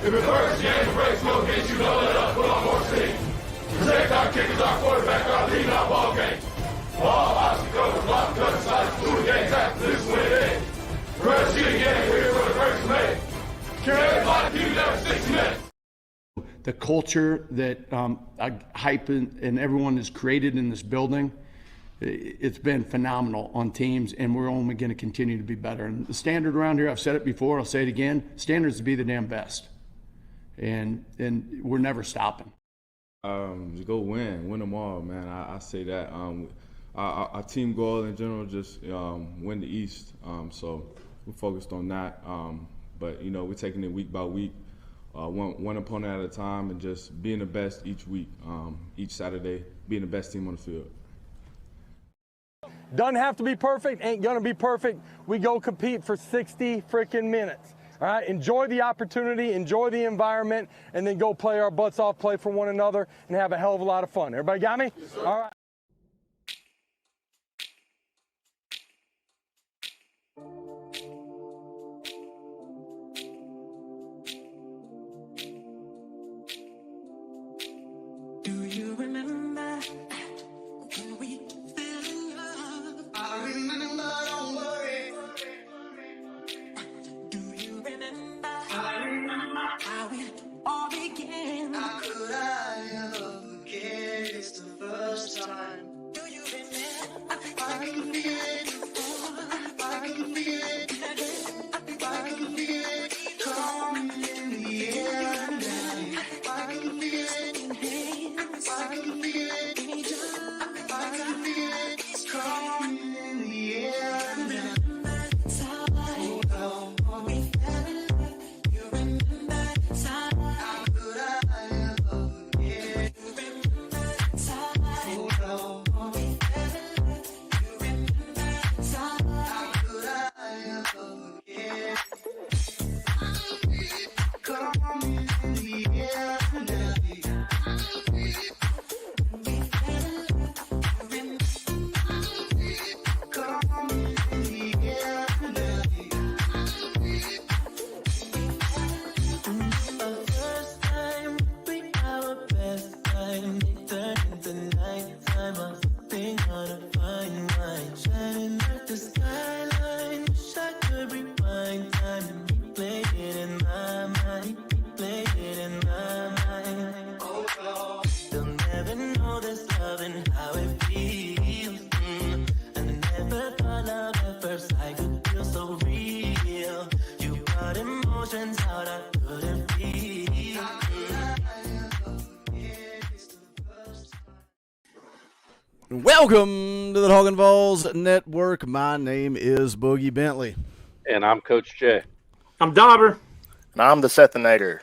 If it hurts, you ain't breaks, no hits, you know it up, put on more speed. Protect our kickers, our quarterback, our lead, our ball game. All obstacles, block, cut, sides, blue games after this win it. First you again, we're for the first mate. Carry like you never 6 minutes. The culture that Hype and everyone has created in this building, it's been phenomenal on teams, and we're only going to continue to be better. And the standard around here, I've said it before, I'll say it again, standard is to be the damn best. And we're never stopping. To go win them all, man. I say that. Our team goal in general just win the East. So we're focused on that. But, you know, we're taking it week by week, one opponent at a time, and just being the best each week, each Saturday, being the best team on the field. Doesn't have to be perfect, ain't gonna be perfect. We go compete for 60 freaking minutes. All right, enjoy the opportunity, enjoy the environment, and then go play our butts off, play for one another, and have a hell of a lot of fun. Everybody got me? Yes, all right. Do you remember when we fell in love? I remember, don't worry. Do you remember? I remember how it all began. How could I ever forget? It's the first time. Do you remember? I can feel it. I can feel it. I can feel it coming in the air now. I can feel it in hands. I can feel it anytime. I can feel it coming in the air now. Welcome to the Talkin VAWLS Network. My name is Boogie Bentley. And I'm Coach Jay. I'm Dauber. And I'm the Sethinator.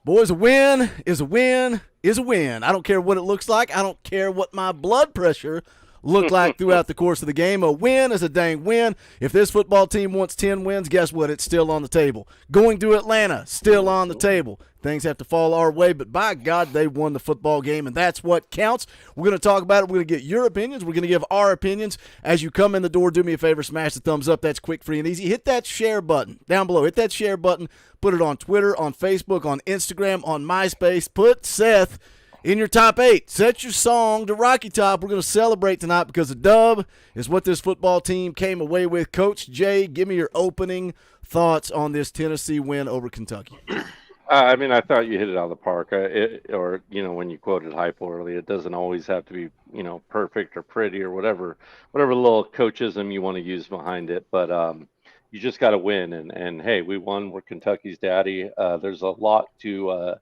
Boys, a win is a win is a win. I don't care what it looks like. I don't care what my blood pressure looked like throughout the course of the game. A win is a dang win. If this football team wants 10 wins, guess what? It's still on the table. Going to Atlanta, still on the table. Things have to fall our way, but by God, they won the football game, and that's what counts. We're going to talk about it. We're going to get your opinions. We're going to give our opinions. As you come in the door, do me a favor, smash the thumbs up. That's quick, free, and easy. Hit that share button down below. Hit that share button. Put it on Twitter, on Facebook, on Instagram, on MySpace. Put Seth in your top 8. Set your song to Rocky Top. We're going to celebrate tonight because the dub is what this football team came away with. Coach Jay, give me your opening thoughts on this Tennessee win over Kentucky. I mean, I thought you hit it out of the park. When you quoted Hype early, it doesn't always have to be, perfect or pretty or whatever little coachism you want to use behind it. But you just got to win. And hey, we won. We're Kentucky's daddy. There's a lot to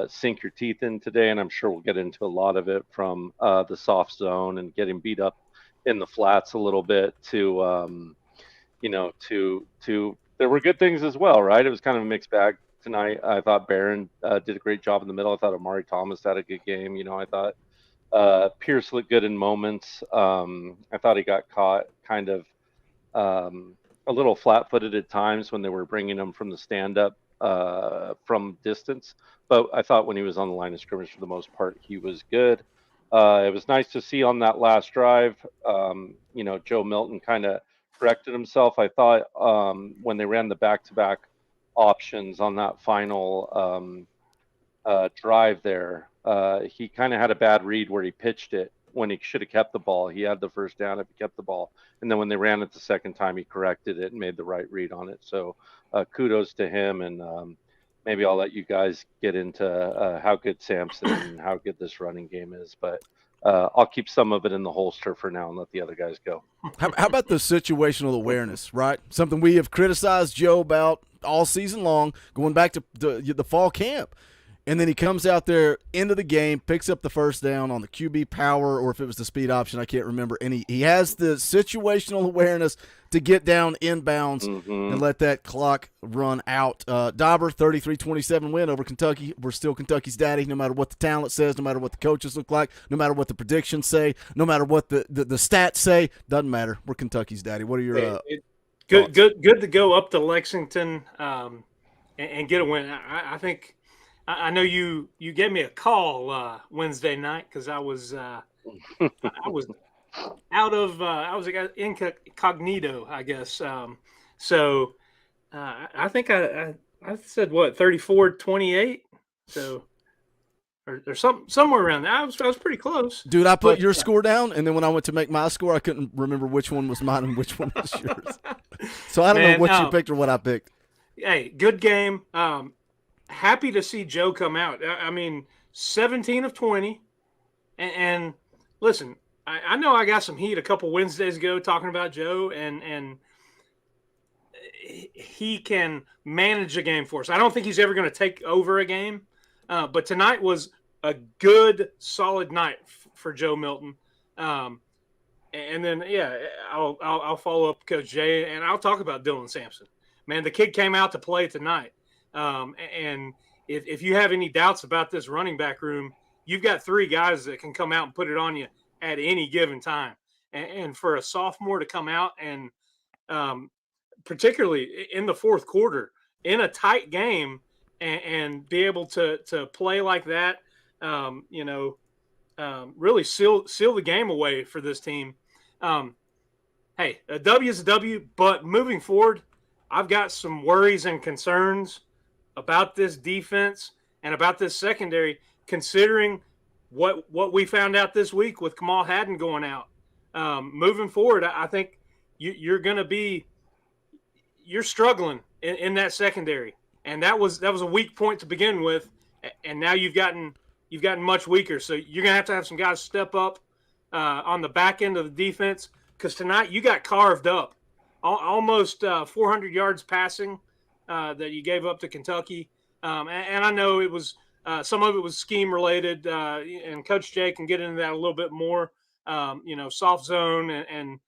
sink your teeth in today, and I'm sure we'll get into a lot of it, from the soft zone and getting beat up in the flats a little bit to there were good things as well, right? It was kind of a mixed bag tonight. I thought Barron did a great job in the middle. I thought Amari Thomas had a good game. I thought Pierce looked good in moments. I thought he got caught kind of a little flat-footed at times when they were bringing him from the stand-up from distance. But I thought when he was on the line of scrimmage, for the most part, he was good. It was nice to see on that last drive, Joe Milton kind of corrected himself. I thought when they ran the back-to-back options on that final drive there. He kind of had a bad read where he pitched it when he should have kept the ball. He had the first down if he kept the ball. And then when they ran it the second time, he corrected it and made the right read on it. So kudos to him. And maybe I'll let you guys get into how good Samson and how good this running game is. But I'll keep some of it in the holster for now and let the other guys go. How about the situational awareness, right? Something we have criticized Joe about all season long, going back to the fall camp. And then he comes out there into the game, picks up the first down on the QB power, or if it was the speed option, I can't remember. And he has the situational awareness to get down inbounds and let that clock run out. Dauber, 33-27 win over Kentucky. We're still Kentucky's daddy, no matter what the talent says, no matter what the coaches look like, no matter what the predictions say, no matter what the stats say. Doesn't matter. We're Kentucky's daddy. What are your good to go up to Lexington and get a win. I think – I know you gave me a call Wednesday night because I was incognito, I guess. So I think I said what 34-28. So or somewhere around there. I was pretty close. Dude, I put your score down, and then when I went to make my score, I couldn't remember which one was mine and which one was yours. So I don't know what you picked or what I picked. Hey, good game. Happy to see Joe come out. I mean, 17 of 20. And listen, I know I got some heat a couple Wednesdays ago talking about Joe, and he can manage a game for us. I don't think he's ever going to take over a game, but tonight was a good, solid night for Joe Milton. And then, I'll follow up Coach Jay, and I'll talk about Dylan Sampson. Man, the kid came out to play tonight. And if you have any doubts about this running back room, you've got three guys that can come out and put it on you at any given time. And for a sophomore to come out and particularly in the fourth quarter in a tight game and be able to play like that, really seal the game away for this team. Hey, a W is a W, but moving forward, I've got some worries and concerns about this defense and about this secondary, considering what we found out this week with Kamal Hadden going out. Moving forward, I think you're struggling in that secondary, and that was a weak point to begin with, and now you've gotten much weaker. So you're gonna have to have some guys step up on the back end of the defense, because tonight you got carved up, almost 400 yards passing. That you gave up to Kentucky. And I know it was some of it was scheme related, and Coach Jay can get into that a little bit more. Soft zone and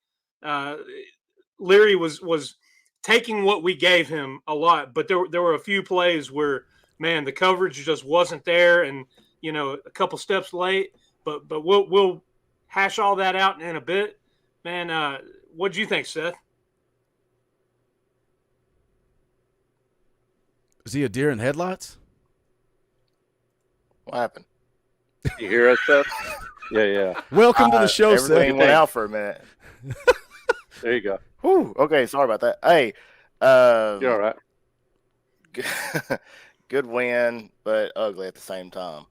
Leary was taking what we gave him a lot, but there were a few plays where, man, the coverage just wasn't there, and a couple steps late. But we'll hash all that out in a bit, man. What do you think, Seth? Is he a deer in headlights? What happened? You hear us, Seth? Yeah. Welcome to the show, Seth. Everything went out for a minute. There you go. Whew, okay, sorry about that. Hey, You're all right. good win, but ugly at the same time.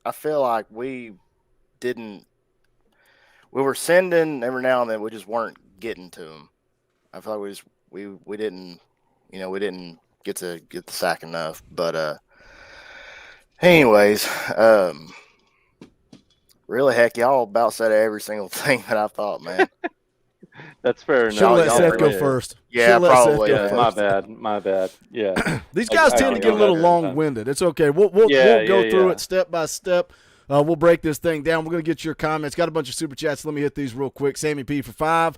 I feel like we were sending every now and then, we just weren't getting to them. I feel like we didn't get the sack enough. But anyways, really, heck, y'all about said every single thing that I thought, man. That's fair enough. Should let Seth go first. Yeah, probably. My bad. Yeah. These guys tend to get a little long-winded. It's okay. We'll go through it step by step. We'll break this thing down. We're going to get your comments. Got a bunch of super chats. Let me hit these real quick. Sammy P for 5.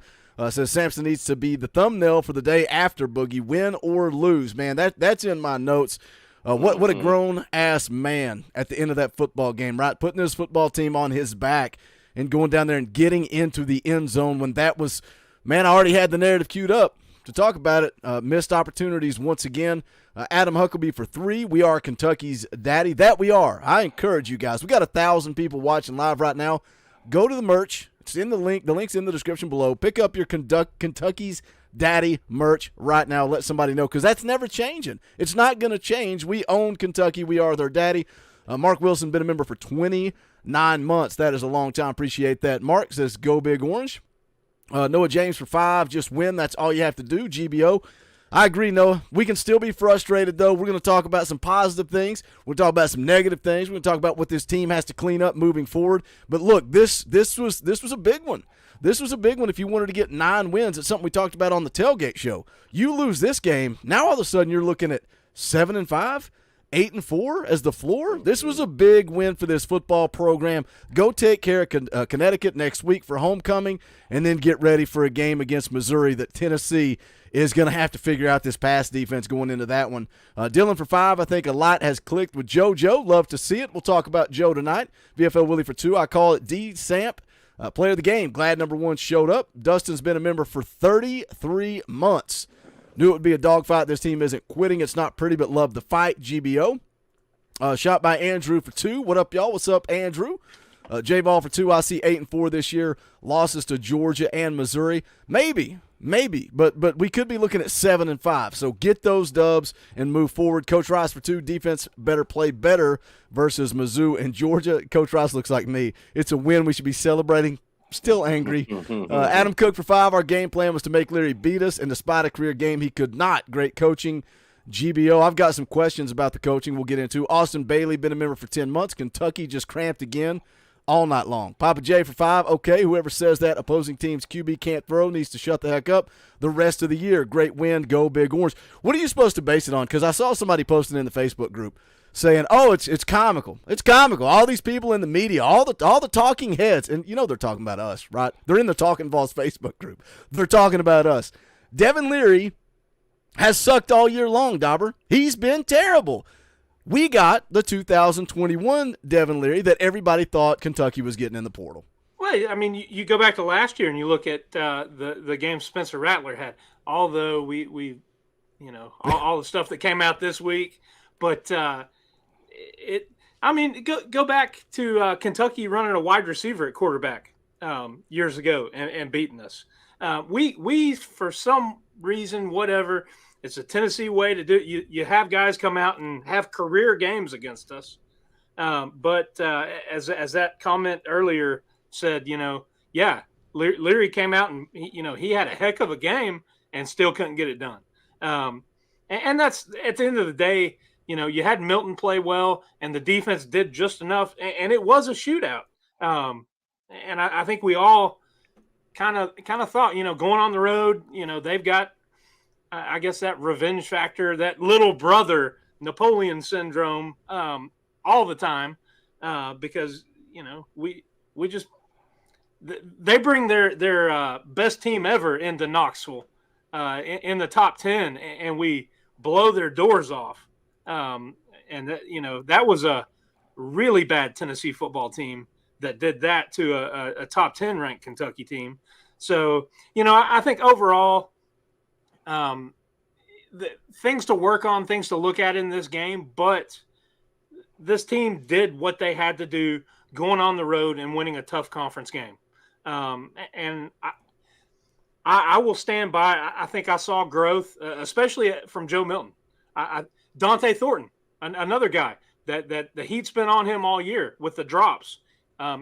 Says Samson needs to be the thumbnail for the day after Boogie, win or lose. Man, that's in my notes. What a grown-ass man at the end of that football game, right? Putting his football team on his back and going down there and getting into the end zone when that was, man, I already had the narrative queued up to talk about it. Missed opportunities once again. Adam Huckabee for 3. We are Kentucky's daddy. That we are. I encourage you guys. We got 1,000 people watching live right now. Go to the merch. It's in the link. The link's in the description below. Pick up your Kentucky's Daddy merch right now. Let somebody know, because that's never changing. It's not going to change. We own Kentucky. We are their daddy. Mark Wilson, been a member for 29 months. That is a long time. Appreciate that. Mark says, go Big Orange. Noah James for 5. Just win. That's all you have to do. GBO. I agree, Noah. We can still be frustrated, though. We're going to talk about some positive things. We're going to talk about some negative things. We're going to talk about what this team has to clean up moving forward. But look, this was a big one. This was a big one if you wanted to get 9 wins. It's something we talked about on the tailgate show. You lose this game, now all of a sudden you're looking at 7-5, 8-4 as the floor. This was a big win for this football program. Go take care of Connecticut next week for homecoming, and then get ready for a game against Missouri that Tennessee is going to have to figure out this pass defense going into that one. Dylan for 5, I think a lot has clicked with JoJo. Love to see it. We'll talk about Joe tonight. VFL Willie for 2, I call it D. Samp. Player of the game, glad number 1 showed up. Dustin's been a member for 33 months. Knew it would be a dogfight. This team isn't quitting. It's not pretty, but love the fight. GBO. Shot by Andrew for 2. What up, y'all? What's up, Andrew? J-Ball for 2. I see 8-4 this year. Losses to Georgia and Missouri. Maybe, but we could be looking at 7-5. So get those dubs and move forward. Coach Rice for 2. Defense better play better versus Mizzou and Georgia. Coach Rice looks like me. It's a win. We should be celebrating. Still angry. Adam Cook for 5. Our game plan was to make Leary beat us, and despite a career game, he could not. Great coaching. GBO. I've got some questions about the coaching we'll get into. Austin Bailey, been a member for 10 months. Kentucky just cramped again all night long. Papa J for 5. Okay, whoever says that opposing team's QB can't throw needs to shut the heck up the rest of the year. Great win. Go Big Orange. What are you supposed to base it on? Because I saw somebody posting in the Facebook group saying, oh, it's comical. It's comical. All these people in the media, all the talking heads, and you know they're talking about us, right? They're in the Talkin VAWLS Facebook group. They're talking about us. Devin Leary has sucked all year long, Dauber. He's been terrible. We got the 2021 Devin Leary that everybody thought Kentucky was getting in the portal. Well, I mean, you go back to last year and you look at the game Spencer Rattler had. Although we all the stuff that came out this week, but go back to Kentucky running a wide receiver at quarterback years ago and beating us. We for some reason, whatever, it's a Tennessee way to do it. You have guys come out and have career games against us. But as that comment earlier said, Leary came out and he had a heck of a game and still couldn't get it done. And that's at the end of the day. You had Milton play well, and the defense did just enough, and it was a shootout. And I think we all kind of thought, going on the road, they've got, I guess, that revenge factor, that little brother Napoleon syndrome all the time, because they bring their best team ever into Knoxville in the top 10, and we blow their doors off. And that was a really bad Tennessee football team that did that to a top 10 ranked Kentucky team. So, I think overall, the things to work on, things to look at in this game, but this team did what they had to do going on the road and winning a tough conference game. And I will stand by. I think I saw growth, especially from Joe Milton. Dante Thornton, another guy that the heat's been on him all year with the drops.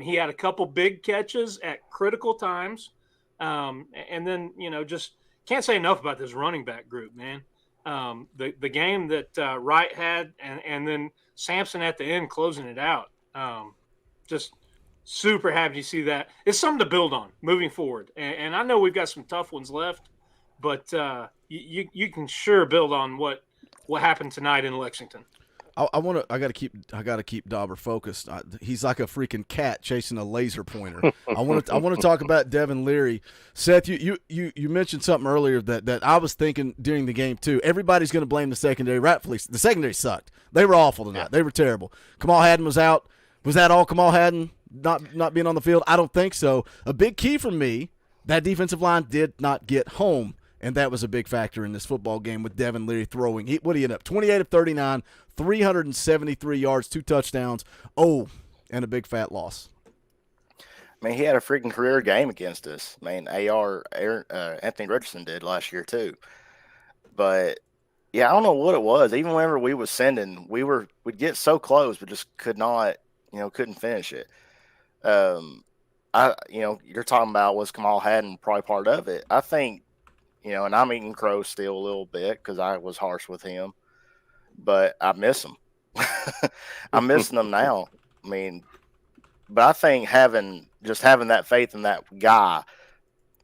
He had a couple big catches at critical times. And then, just can't say enough about this running back group, man. The game that Wright had and then Sampson at the end closing it out. Just super happy to see that. It's something to build on moving forward. And I know we've got some tough ones left, but you can sure build on what happened tonight in Lexington. I gotta keep Dauber focused. He's like a freaking cat chasing a laser pointer. I want to talk about Devin Leary. Seth, you mentioned something earlier that I was thinking during the game too. Everybody's going to blame the secondary. Rightfully, the secondary sucked. They were awful tonight. Yeah. They were terrible. Kamal Haddon was out. Was that all Kamal Haddon not being on the field? I don't think so. A big key for me, that defensive line did not get home. And that was a big factor in this football game with Devin Leary throwing. What did he end up? 28 of 39, 373 yards, 2 touchdowns. Oh, and a big fat loss. I mean, he had a freaking career game against us. I mean, Anthony Richardson did last year too. But yeah, I don't know what it was. Even whenever we was sending, we'd get so close, but just could not, couldn't finish it. You're talking about was Kamal Hadden probably part of it. I think, and I'm eating crow still a little bit because I was harsh with him, but I miss him. I'm missing him now. I mean, but I think having that faith in that guy,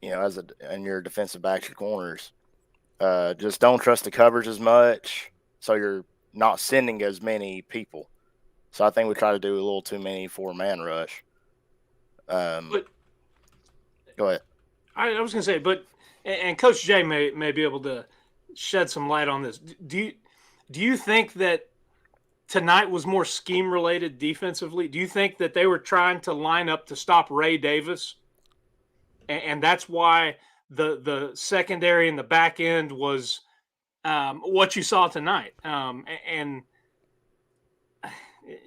in your defensive backs, your corners, just don't trust the coverage as much, so you're not sending as many people. So I think we try to do a little too many 4-man rush. But Go ahead. I was going to say, and Coach Jay may be able to shed some light on this. Do you think that tonight was more scheme related defensively? Do you think that they were trying to line up to stop Ray Davis, and that's why the secondary and the back end was what you saw tonight?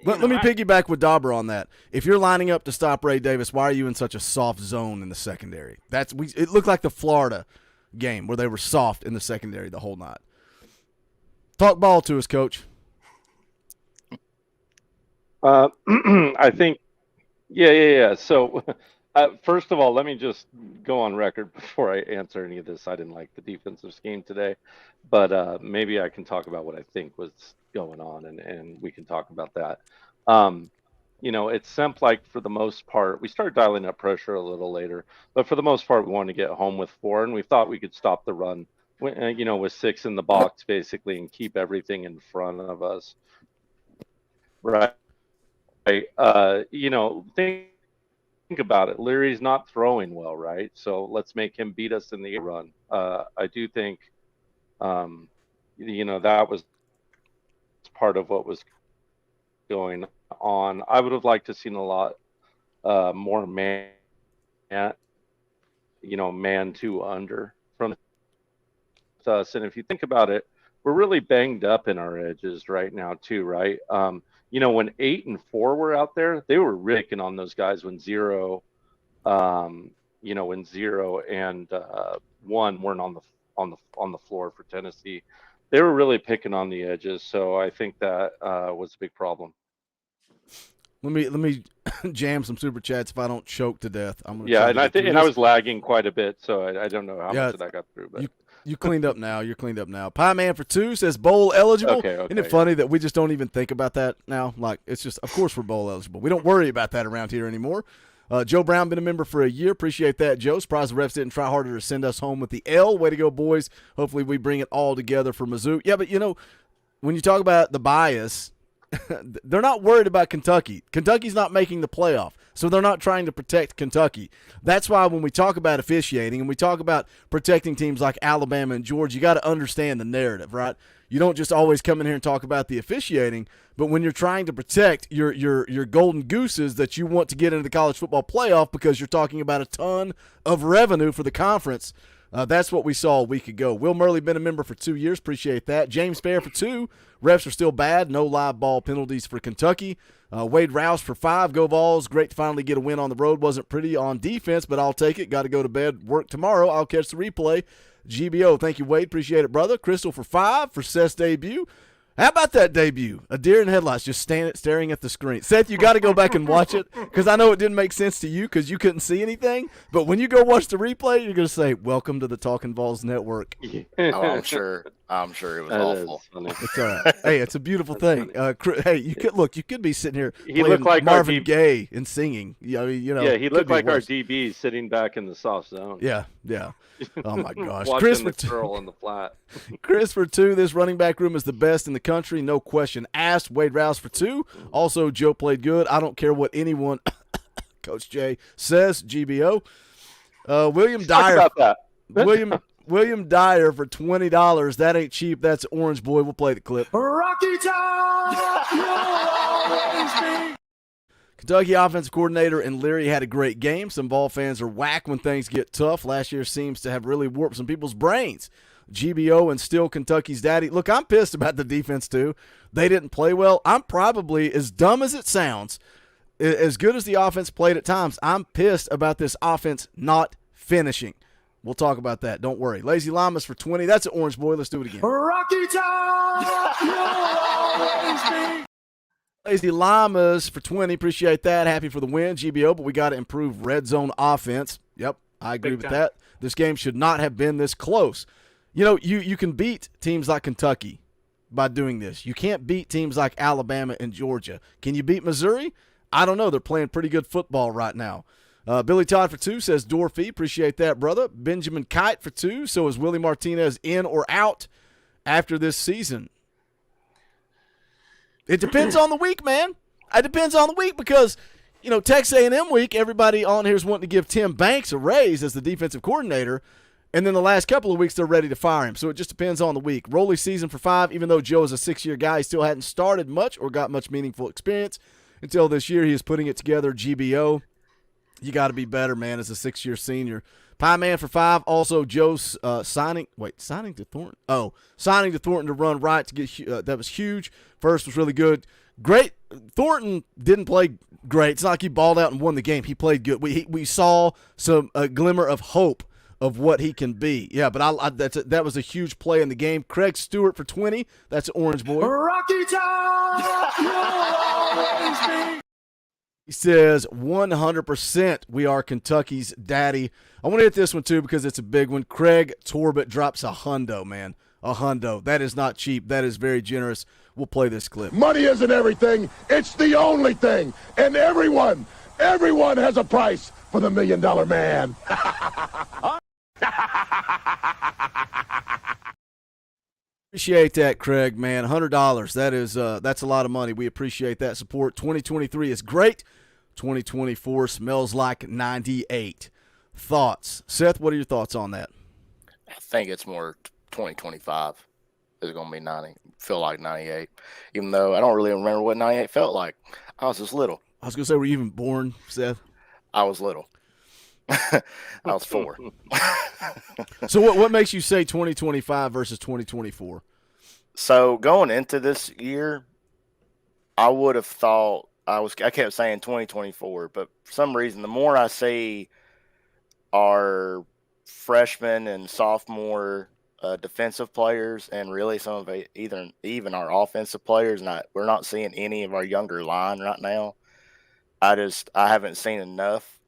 Let me piggyback with Dauber on that. If you're lining up to stop Ray Davis, why are you in such a soft zone in the secondary? It looked like the Florida game where they were soft in the secondary the whole night. Talk ball to us, Coach. I think, yeah. So, first of all, let me just go on record before I answer any of this. I didn't like the defensive scheme today, but maybe I can talk about what I think was going on, and we can talk about that. It seemed like for the most part, we started dialing up pressure a little later, but for the most part, we wanted to get home with 4, and we thought we could stop the run, with 6 in the box basically, and keep everything in front of us. Right. Think about it. Leary's not throwing well, right? So let's make him beat us in the run. I do think, that was part of what was going on. I would have liked to seen a lot more man to under from us. And if you think about it, we're really banged up in our edges right now too, right? When 8 and 4 were out there, they were picking on those guys when 0 and 1 weren't on the floor for Tennessee. They were really picking on the edges, so I think that was a big problem. Let me jam some super chats if I don't choke to death. I'm gonna I was lagging quite a bit, so I don't know how much of that got through. But you cleaned up now. You're cleaned up now. Pie Man for 2 says bowl eligible. Okay, Isn't it funny that we just don't even think about that now? Like, it's just, of course we're bowl eligible. We don't worry about that around here anymore. Joe Brown been a member for a year. Appreciate that, Joe. Surprised the refs didn't try harder to send us home with the L. Way to go, boys. Hopefully we bring it all together for Mizzou. Yeah, but when you talk about the bias, they're not worried about Kentucky. Kentucky's not making the playoff, so they're not trying to protect Kentucky. That's why when we talk about officiating and we talk about protecting teams like Alabama and Georgia, you got to understand the narrative, right? You don't just always come in here and talk about the officiating, but when you're trying to protect your golden gooses that you want to get into the college football playoff because you're talking about a ton of revenue for the conference, that's what we saw a week ago. Will Murley been a member for 2 years. Appreciate that. James Fair for 2. Refs are still bad. No live ball penalties for Kentucky. Wade Rouse for 5. Go Vols. Great to finally get a win on the road. Wasn't pretty on defense, but I'll take it. Got to go to bed. Work tomorrow. I'll catch the replay. GBO. Thank you, Wade. Appreciate it, brother. Crystal for 5 for Seth's debut. How about that debut? A deer in headlights just staring at the screen. Seth, you got to go back and watch it because I know it didn't make sense to you because you couldn't see anything. But when you go watch the replay, you're going to say, welcome to the Talkin VAWLS Network. Oh, I'm sure it was awful. It's all right. Hey, it's a beautiful thing. Hey, you could be sitting here He playing looked like Marvin Gaye and singing. Yeah, he looked like our DB sitting back in the soft zone. Yeah. Oh, my gosh. Watching Chris the curl in the flat. Chris for 2. This running back room is the best in the country. No question asked. Wade Rouse for 2. Also, Joe played good. I don't care what anyone, Coach Jay, says. GBO. William Dyer. Talk about that. William Dyer for $20. That ain't cheap. That's Orange Boy. We'll play the clip. Rocky Top, you'll always be. Kentucky offensive coordinator and Leary had a great game. Some ball fans are whack when things get tough. Last year seems to have really warped some people's brains. GBO and still Kentucky's daddy. Look, I'm pissed about the defense too. They didn't play well. I'm probably, as dumb as it sounds, as good as the offense played at times, I'm pissed about this offense not finishing. We'll talk about that. Don't worry. Lazy Llamas for 20. That's an Orange Boy. Let's do it again. Rocky Top, you'll always be. Lazy Llamas for 20. Appreciate that. Happy for the win, GBO, but we got to improve red zone offense. Yep, I agree with that. This game should not have been this close. You know, you can beat teams like Kentucky by doing this. You can't beat teams like Alabama and Georgia. Can you beat Missouri? I don't know. They're playing pretty good football right now. Billy Todd for 2 says Dorfy. Appreciate that, brother. Benjamin Kite for 2. So is Willie Martinez in or out after this season? It depends on the week, man. It depends on the week because, you know, Texas A&M week, everybody on here is wanting to give Tim Banks a raise as the defensive coordinator. And then the last couple of weeks, they're ready to fire him. So it just depends on the week. Rolly season for 5, even though Joe is a 6-year guy, he still hadn't started much or got much meaningful experience until this year. He is putting it together. GBO, you got to be better, man, as a 6-year senior. Pie Man for 5. Also, Joe's signing to Thornton. Oh, signing to Thornton to run right to get that was huge. First was really good. Great. Thornton didn't play great. It's not like he balled out and won the game. He played good. We saw a glimmer of hope of what he can be. Yeah, but that was a huge play in the game. Craig Stewart for 20. That's an Orange Boy. Rocky Top, you'll always be. He says 100% we are Kentucky's daddy. I want to hit this one too because it's a big one. Craig Torbett drops a hundo, man. A hundo. That is not cheap. That is very generous. We'll play this clip. Money isn't everything. It's the only thing. And everyone has a price for the $1 Million Man. Appreciate that, Craig, man. $100. That's a lot of money. We appreciate that support. 2023 is great. 2024 smells like 98. Thoughts? Seth, what are your thoughts on that? I think it's more 2025 is going to be 90. Feel like 98. Even though I don't really remember what 98 felt like. I was just little. I was going to say, were you even born, Seth? I was little. I was 4. So what makes you say 2025 versus 2024? So going into this year, I would have thought I kept saying 2024, but for some reason, the more I see our freshmen and sophomore defensive players, and really some of even our offensive players, we're not seeing any of our younger line right now. I haven't seen enough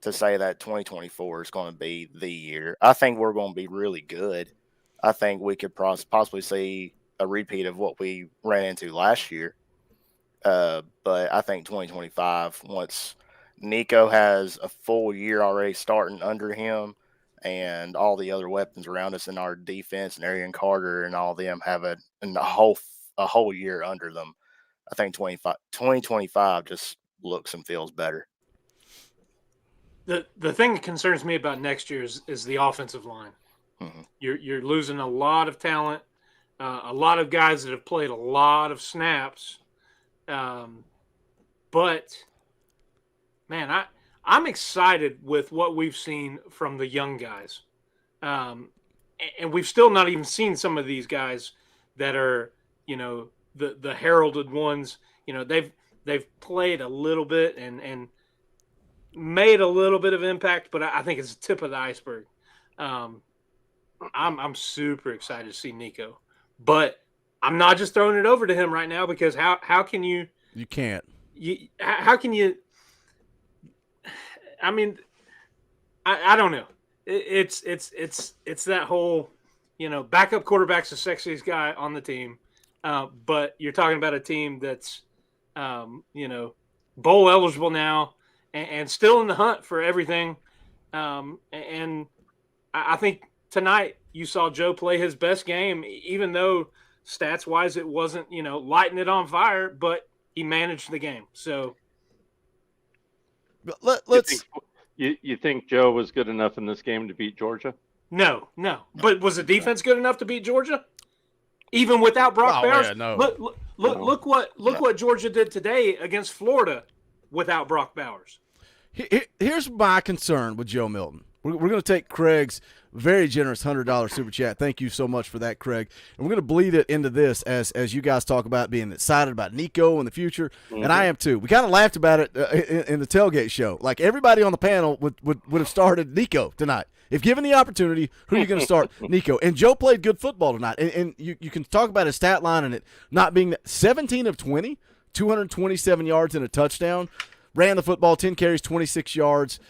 to say that 2024 is going to be the year. I think we're going to be really good. I think we could possibly see a repeat of what we ran into last year. But I think 2025, once Nico has a full year already starting under him and all the other weapons around us in our defense and Arian Carter and all of them have a whole year under them, I think 2025 just looks and feels better. The thing that concerns me about next year is the offensive line. Mm-hmm. You're losing a lot of talent, a lot of guys that have played a lot of snaps. But man, I'm excited with what we've seen from the young guys. And we've still not even seen some of these guys that are, you know, the heralded ones. You know, they've played a little bit and made a little bit of impact, but I think it's the tip of the iceberg. I'm super excited to see Nico, but I'm not just throwing it over to him right now because how can you? You can't. How can you? I mean, I don't know. It's that whole, you know, backup quarterback's the sexiest guy on the team, but you're talking about a team that's, you know, bowl eligible now. And still in the hunt for everything. And I think tonight you saw Joe play his best game, even though stats-wise it wasn't, you know, lighting it on fire, but he managed the game. So let's. You think Joe was good enough in this game to beat Georgia? No. But was the defense good enough to beat Georgia? Even without Brock Bowers? Yeah, no. Look what Georgia did today against Florida without Brock Bowers. Here's my concern with Joe Milton. We're going to take Craig's very generous $100 super chat. Thank you so much for that, Craig. And we're going to bleed it into this as you guys talk about being excited about Nico in the future, and I am too. We kind of laughed about it in the tailgate show. Like, everybody on the panel would have started Nico tonight. If given the opportunity, who are you going to start? Nico. And Joe played good football tonight. And you can talk about his stat line and it not being 17 of 20, 227 yards and a touchdown. Ran the football, 10 carries, 26 yards.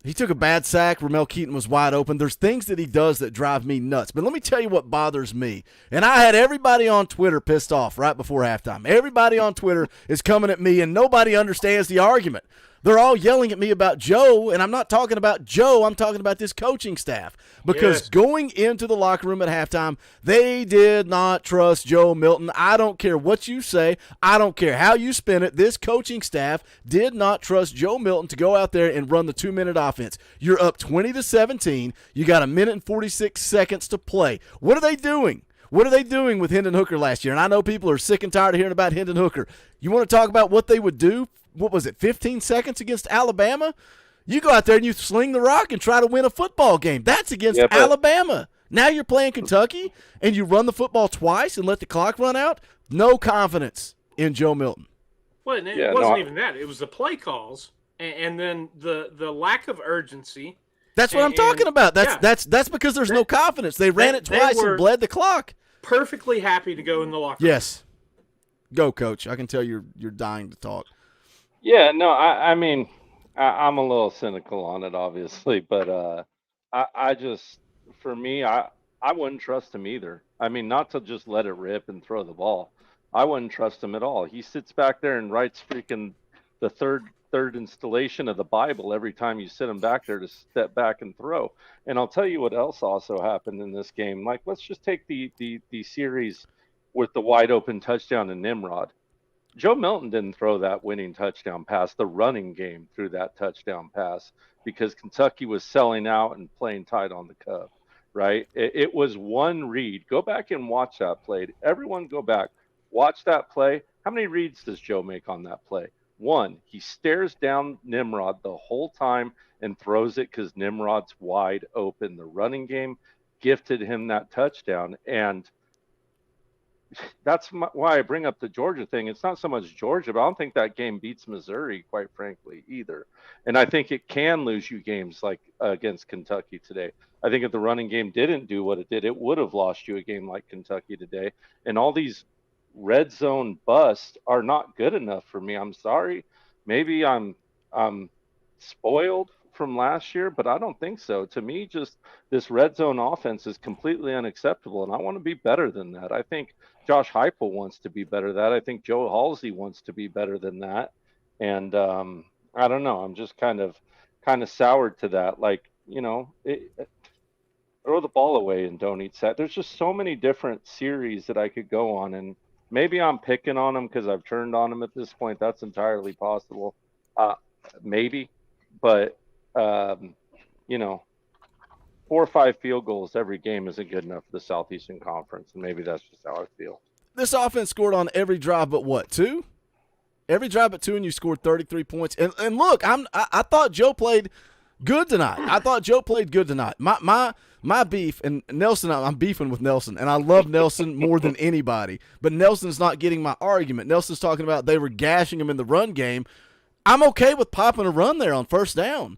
He took a bad sack. Ramel Keaton was wide open. There's things that he does that drive me nuts. But let me tell you what bothers me. And I had everybody on Twitter pissed off right before halftime. Everybody on Twitter is coming at me, and nobody understands the argument. They're all yelling at me about Joe, and I'm not talking about Joe. I'm talking about this coaching staff. Because going into the locker room at halftime, they did not trust Joe Milton. I don't care what you say. I don't care how you spin it. This coaching staff did not trust Joe Milton to go out there and run the 2-minute offense. You're up 20-17. You got 1 minute and 46 seconds to play. What are they doing? What are they doing with Hendon Hooker last year? And I know people are sick and tired of hearing about Hendon Hooker. You want to talk about what they would do? What was it, 15 seconds against Alabama? You go out there and you sling the rock and try to win a football game. That's against Alabama. Now you're playing Kentucky, and you run the football twice and let the clock run out? No confidence in Joe Milton. Well, it wasn't even that. It was the play calls and then the lack of urgency. That's what I'm talking about. That's because there's no confidence. They ran it twice and bled the clock. Perfectly happy to go in the locker room. Yes. Go, Coach. I can tell you're dying to talk. Yeah, no, I mean, I'm a little cynical on it, obviously, but I just, for me, I wouldn't trust him either. I mean, not to just let it rip and throw the ball. I wouldn't trust him at all. He sits back there and writes freaking the third installation of the Bible every time you sit him back there to step back and throw. And I'll tell you what else also happened in this game. Like, let's just take the series with the wide open touchdown to Nimrod. Joe Milton didn't throw that winning touchdown pass. The running game threw that touchdown pass because Kentucky was selling out and playing tight on the cuff, right? It was one read. Go back and watch that play. Everyone go back. Watch that play. How many reads does Joe make on that play? One. He stares down Nimrod the whole time and throws it because Nimrod's wide open. The running game gifted him that touchdown. And that's why I bring up the Georgia thing. It's not so much Georgia, but I don't think that game beats Missouri, quite frankly, either. And I think it can lose you games like against Kentucky today. I think if the running game didn't do what it did, it would have lost you a game like Kentucky today. And all these red zone busts are not good enough for me. I'm sorry. Maybe I'm spoiled from last year, but I don't think so. To me, just this red zone offense is completely unacceptable, and I want to be better than that. I think Josh Heupel wants to be better than that. I think Joe Halsey wants to be better than that. And I don't know. I'm just kind of soured to that. Like, throw the ball away and don't eat set. There's just so many different series that I could go on, and maybe I'm picking on them because I've turned on them at this point. That's entirely possible. Maybe, but 4 or 5 field goals every game isn't good enough for the Southeastern Conference, and maybe that's just how I feel. This offense scored on every drive but what, 2? Every drive but 2, and you scored 33 points. And look, I thought Joe played good tonight. My beef, and Nelson, I'm beefing with Nelson, and I love Nelson more than anybody, but Nelson's not getting my argument. Nelson's talking about they were gashing him in the run game. I'm okay with popping a run there on first down.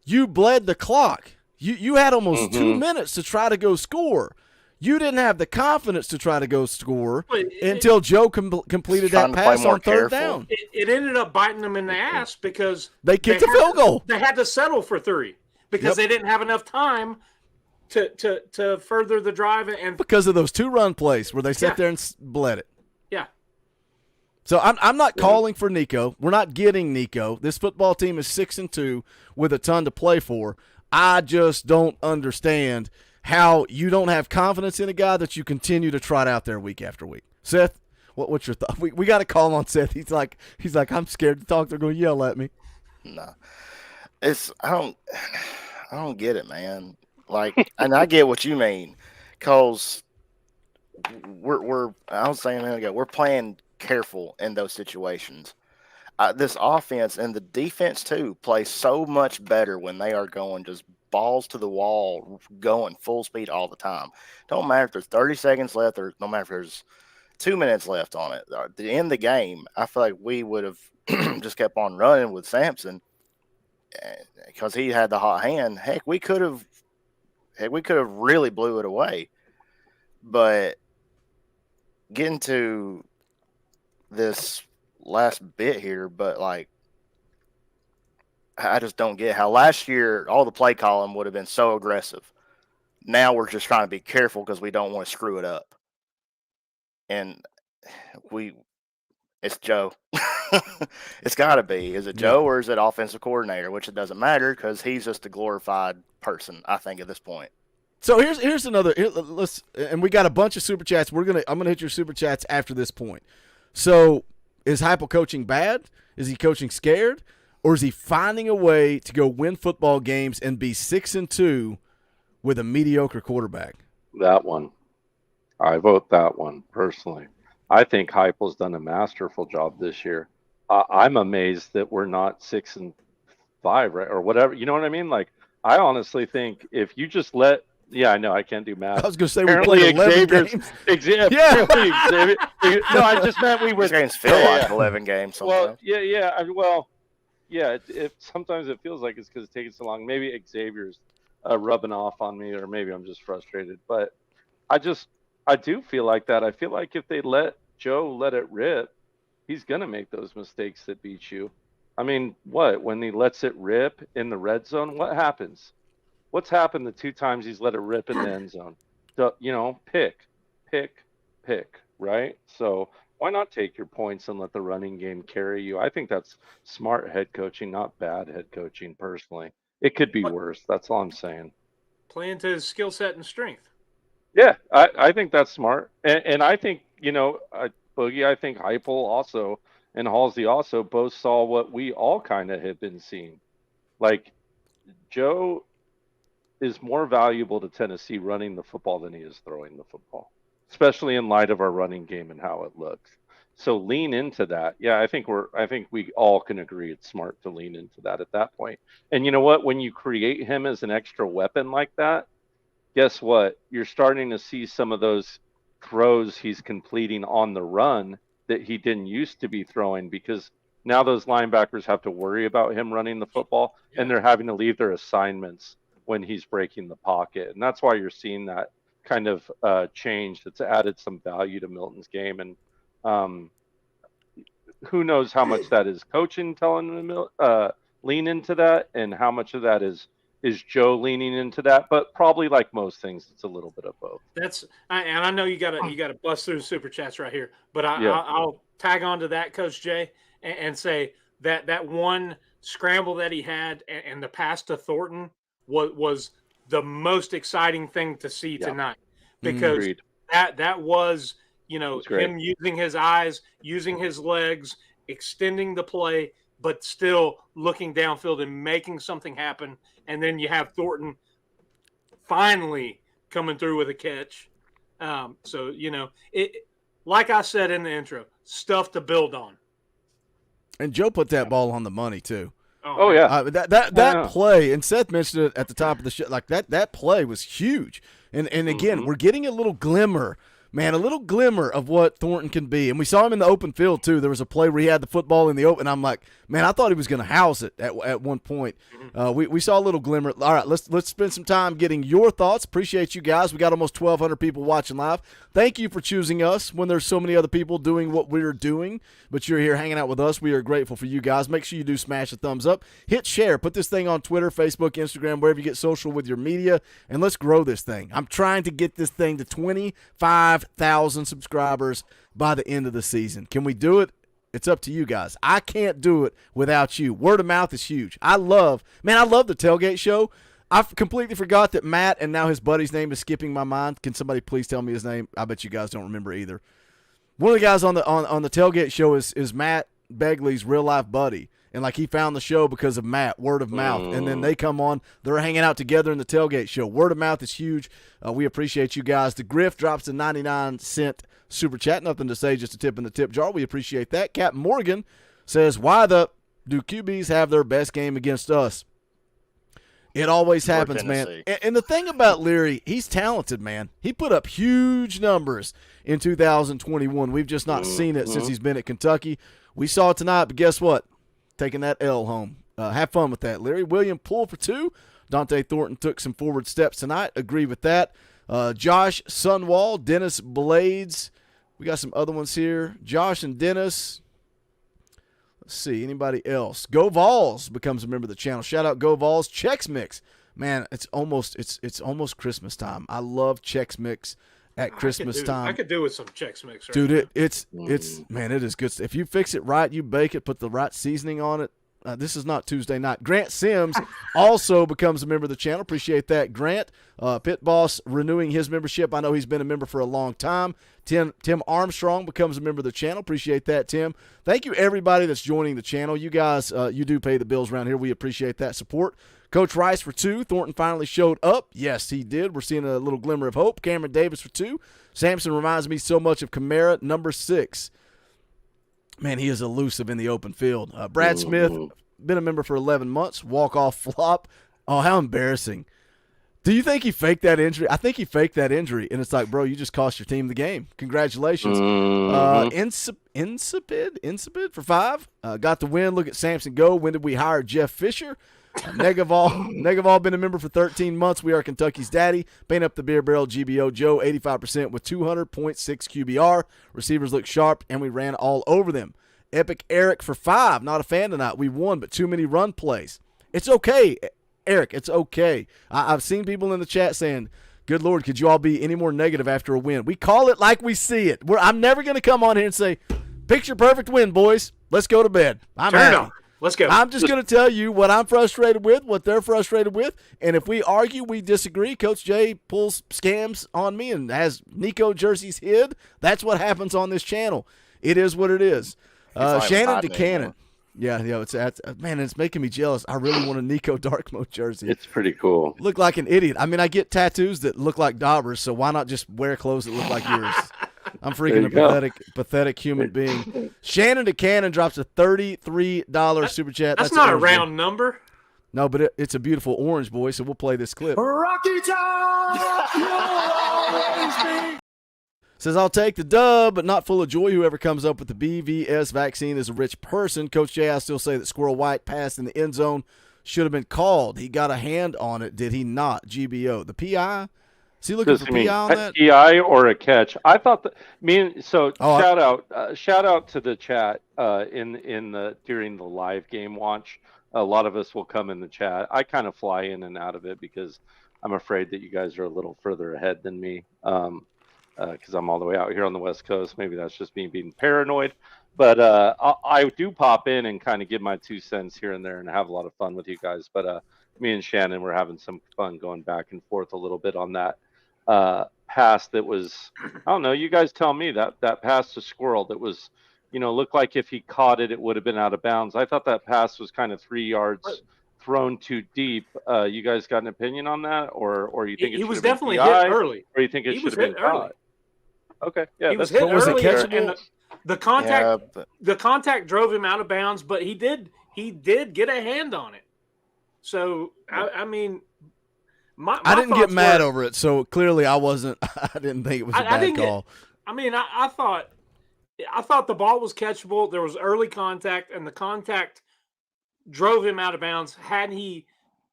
You bled the clock. You had almost 2 minutes to try to go score. You didn't have the confidence to try to go score until Joe completed that pass on third down. It ended up biting them in the ass because they kicked a field goal. They had to settle for 3 because they didn't have enough time to further the drive, and because of those 2 run plays where they sat there and bled it. Yeah. So I'm not calling for Nico. We're not getting Nico. This football team is 6-2 with a ton to play for. I just don't understand how you don't have confidence in a guy that you continue to trot out there week after week. Seth, what's your thought? We got to call on Seth. He's like I'm scared to talk. They're going to yell at me. No, I don't get it, man. Like, and I get what you mean, cause I was saying a minute ago, we're playing careful in those situations. This offense and the defense too play so much better when they are going just balls to the wall, going full speed all the time. Don't matter if there's 30 seconds left or no matter if there's 2 minutes left on it. At the end of the game, I feel like we would have just kept on running with Sampson because he had the hot hand. Heck, we could have really blew it away. But getting to this last bit here, but like, I just don't get how last year all the play calling would have been so aggressive. Now we're just trying to be careful because we don't want to screw it up. And it's Joe. It's got to be. Is it Joe or is it offensive coordinator? Which it doesn't matter because he's just a glorified person, I think, at this point. So here's another. And we got a bunch of super chats. I'm gonna hit your super chats after this point. So is Heupel coaching bad? Is he coaching scared? Or is he finding a way to go win football games and be 6-2 with a mediocre quarterback? That one. I vote that one, personally. I think Heupel's done a masterful job this year. I'm amazed that we're not 6-5, right? Or whatever. You know what I mean? Like, I honestly think if you just let – yeah, I know. I can't do math. I was going to say we played 11 games. Yeah. Xavier, no, I just meant we were – These games feel like 11 games sometimes. Well, yeah. Sometimes it feels like it's because it's taking so long. Maybe Xavier's rubbing off on me, or maybe I'm just frustrated. But I do feel like that. I feel like if they let Joe let it rip, he's going to make those mistakes that beat you. I mean, when he lets it rip in the red zone, what happens? What's happened the 2 times he's let it rip in the end zone? Pick, right? So why not take your points and let the running game carry you? I think that's smart head coaching, not bad head coaching, personally. It could be worse. That's all I'm saying. Playing to his skill set and strength. Yeah, I think that's smart. And I think, Boogie, I think Heupel also and Halsey also both saw what we all kind of have been seeing. Like, Joe is more valuable to Tennessee running the football than he is throwing the football, especially in light of our running game and how it looks. So lean into that. Yeah, I think we all can agree it's smart to lean into that at that point. And you know what? When you create him as an extra weapon like that, guess what? You're starting to see some of those throws he's completing on the run that he didn't used to be throwing, because now those linebackers have to worry about him running the football, and they're having to leave their assignments when he's breaking the pocket. And that's why you're seeing that kind of change that's added some value to Milton's game. And who knows how much that is coaching telling him to lean into that, and how much of that is Joe leaning into that. But probably, like most things, it's a little bit of both. And I know you gotta bust through super chats right here, but I'll tag on to that, Coach Jay, and say that one scramble that he had and the pass to Thornton was the most exciting thing to see tonight, because Agreed. that was him using his eyes, using his legs, extending the play, but still looking downfield and making something happen. And then you have Thornton finally coming through with a catch. So like I said in the intro, stuff to build on. And Joe put that ball on the money too. Oh yeah. That play, and Seth mentioned it at the top of the show, like that play was huge. And again, we're getting a little glimmer of what Thornton can be. And we saw him in the open field too. There was a play where he had the football in the open. I'm like, man, I thought he was going to house it at one point. We saw a little glimmer. All right, let's spend some time getting your thoughts. Appreciate you guys. We got almost 1,200 people watching live. Thank you for choosing us when there's so many other people doing what we're doing, but you're here hanging out with us. We are grateful for you guys. Make sure you do smash a thumbs up. Hit share. Put this thing on Twitter, Facebook, Instagram, wherever you get social with your media, and let's grow this thing. I'm trying to get this thing to 25,000 subscribers by the end of the season. Can we do it? It's up to you guys. I can't do it without you. Word of mouth is huge. I love the Tailgate Show. I completely forgot that Matt, and now his buddy's name is skipping my mind. Can somebody please tell me his name? I bet you guys don't remember either. One of the guys on the Tailgate Show is Matt Begley's real life buddy. And like he found the show because of Matt, word of mouth. And then they come on, they're hanging out together in the Tailgate Show. Word of mouth is huge. We appreciate you guys. The Griff drops a 99-cent super chat. Nothing to say, just a tip in the tip jar. We appreciate that. Captain Morgan says, why do QBs have their best game against us? It always for happens, man. Tennessee. And the thing about Leary, he's talented, man. He put up huge numbers in 2021. We've just not seen it since he's been at Kentucky. We saw it tonight, but guess what? Taking that L home. Have fun with that, Leary. William Poole for 2. Dante Thornton took some forward steps tonight. Agree with that. Josh Sunwall, Dennis Blades. We got some other ones here. Josh and Dennis. Let's see. Anybody else? Go Vols becomes a member of the channel. Shout out Go Vols. Chex Mix. Man, it's almost Christmas time. I love Chex Mix at Christmas time. I could do with some Chex Mix. Right Dude, now. it's man, it is good. If you fix it right, you bake it, put the right seasoning on it. This is not Tuesday night. Grant Sims also becomes a member of the channel. Appreciate that, Grant. Pit Boss renewing his membership. I know he's been a member for a long time. Tim Armstrong becomes a member of the channel. Appreciate that, Tim. Thank you, everybody that's joining the channel. You guys, you do pay the bills around here. We appreciate that support. Coach Rice for 2. Thornton finally showed up. Yes, he did. We're seeing a little glimmer of hope. Cameron Davis for 2. Sampson reminds me so much of Kamara, number 6. Man, he is elusive in the open field. Brad Smith, been a member for 11 months. Walk-off flop. Oh, how embarrassing. Do you think he faked that injury? I think he faked that injury, and it's like, bro, you just cost your team the game. Congratulations. Insipid for 5. Got the win. Look at Sampson go. When did we hire Jeff Fisher? Negaval been a member for 13 months. We are Kentucky's daddy. Paint up the beer barrel. GBO Joe, 85% with 200.6 QBR. Receivers look sharp, and we ran all over them. Epic Eric for 5. Not a fan tonight. We won, but too many run plays. It's okay, Eric. It's okay. I've seen people in the chat saying, good Lord, could you all be any more negative after a win? We call it like we see it. I'm never going to come on here and say, picture perfect win, boys. Let's go to bed. I'm Turn it happy. on. Let's go. I'm just going to tell you what I'm frustrated with, what they're frustrated with, and if we argue, we disagree, Coach Jay pulls scams on me and has Nico jerseys hid. That's what happens on this channel. It is what it is. Shannon DeCannon. Yeah, man, it's making me jealous. I really want a Nico Dark Mode jersey. It's pretty cool. Look like an idiot. I mean, I get tattoos that look like daubers, so why not just wear clothes that look like yours? I'm freaking a pathetic human being. Shannon DeCannon drops a $33 super chat. That's not a round number. No, but it's a beautiful orange, boy, so we'll play this clip. Rocky Top, you'll always be. Says, I'll take the dub, but not full of joy. Whoever comes up with the BVS vaccine is a rich person. Coach Jay, I still say that Squirrel White passed in the end zone should have been called. He got a hand on it, did he not? GBO. The PI? Is he looking for PI on that? PI or a catch? I thought that. Shout out to the chat during the live game watch. A lot of us will come in the chat. I kind of fly in and out of it because I'm afraid that you guys are a little further ahead than me. Because I'm all the way out here on the West Coast. Maybe that's just me being paranoid. But I do pop in and kind of give my 2 cents here and there and have a lot of fun with you guys. But me and Shannon were having some fun going back and forth a little bit on that pass that was, I don't know, you guys tell me, that pass to Squirrel that was, looked like if he caught it, it would have been out of bounds. I thought that pass was kind of 3 yards thrown too deep. You guys got an opinion on that? Or you think he was definitely hit early? Or you think it should have been caught? Okay, yeah, he was hit early, and the contact drove him out of bounds, but he did get a hand on it. So I mean, I didn't get mad over it. So clearly, I wasn't. I didn't think it was a bad call. I thought the ball was catchable. There was early contact, and the contact drove him out of bounds. Had he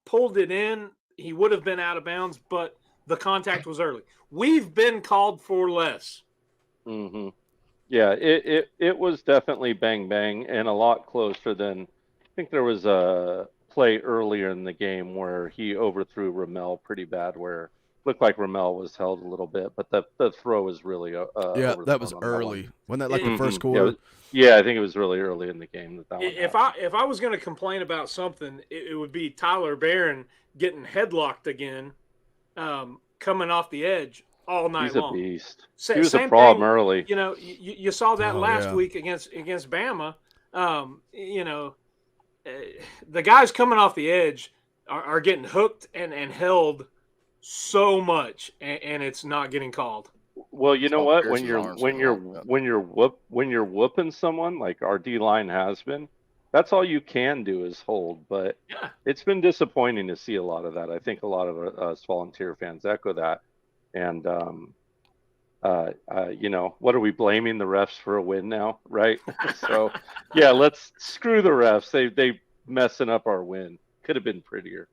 pulled it in, he would have been out of bounds, but the contact was early. We've been called for less. Mm-hmm. Yeah, it was definitely bang bang and a lot closer than, I think there was a play earlier in the game where he overthrew Ramel pretty bad, where it looked like Ramel was held a little bit, but the throw was really that was early. Wasn't that like the first quarter? Yeah, I think it was really early in the game that if I was going to complain about something, it would be Tyler Barron getting headlocked again. Coming off the edge all night long. He's a beast. He was a problem early. You saw that last week against Bama. The guys coming off the edge are getting hooked and held so much, and it's not getting called. Well, you know what? When you're whooping someone like our D line has been, that's all you can do is hold. But Yeah. it's been disappointing to see a lot of that. I think a lot of us volunteer fans echo that. And what are we blaming the refs for a win now, right? So, yeah, let's screw the refs. They messing up our win. Could have been prettier.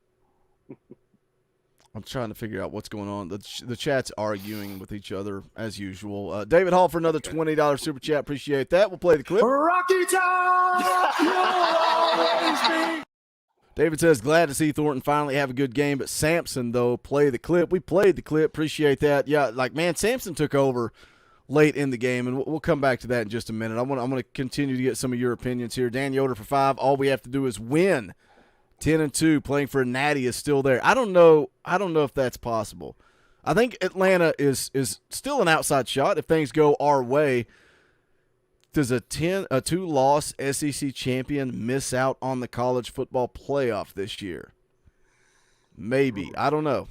I'm trying to figure out what's going on. The chat's arguing with each other as usual. David Hall for another $20 super chat. Appreciate that. We'll play the clip. Rocky Top, you'll always be. David says, glad to see Thornton finally have a good game, but Sampson, though, play the clip. We played the clip. Appreciate that. Yeah, Sampson took over late in the game, and we'll come back to that in just a minute. I'm gonna continue to get some of your opinions here. Dan Yoder for 5. All we have to do is win. 10-2, playing for a natty is still there. I don't know if that's possible. I think Atlanta is still an outside shot if things go our way. Does a 2-loss SEC champion miss out on the college football playoff this year? Maybe. I don't know.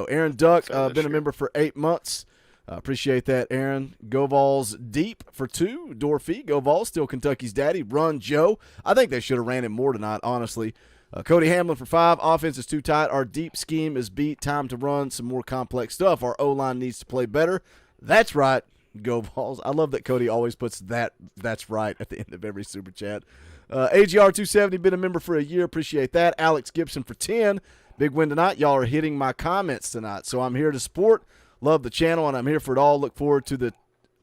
Aaron Duck, been a member for 8 months. Appreciate that, Aaron. Go Vols deep for 2. Dorfy, Go Vols, still Kentucky's daddy. Run Joe. I think they should have ran him more tonight, honestly. Cody Hamlin for 5. Offense is too tight. Our deep scheme is beat. Time to run some more complex stuff. Our O-line needs to play better. That's right. Go Vols. I love that Cody always puts that's right at the end of every super chat. AGR 270, been a member for a year. Appreciate that. Alex Gibson for 10. Big win tonight. Y'all are hitting my comments tonight. So I'm here to support. Love the channel, and I'm here for it all. Look forward to the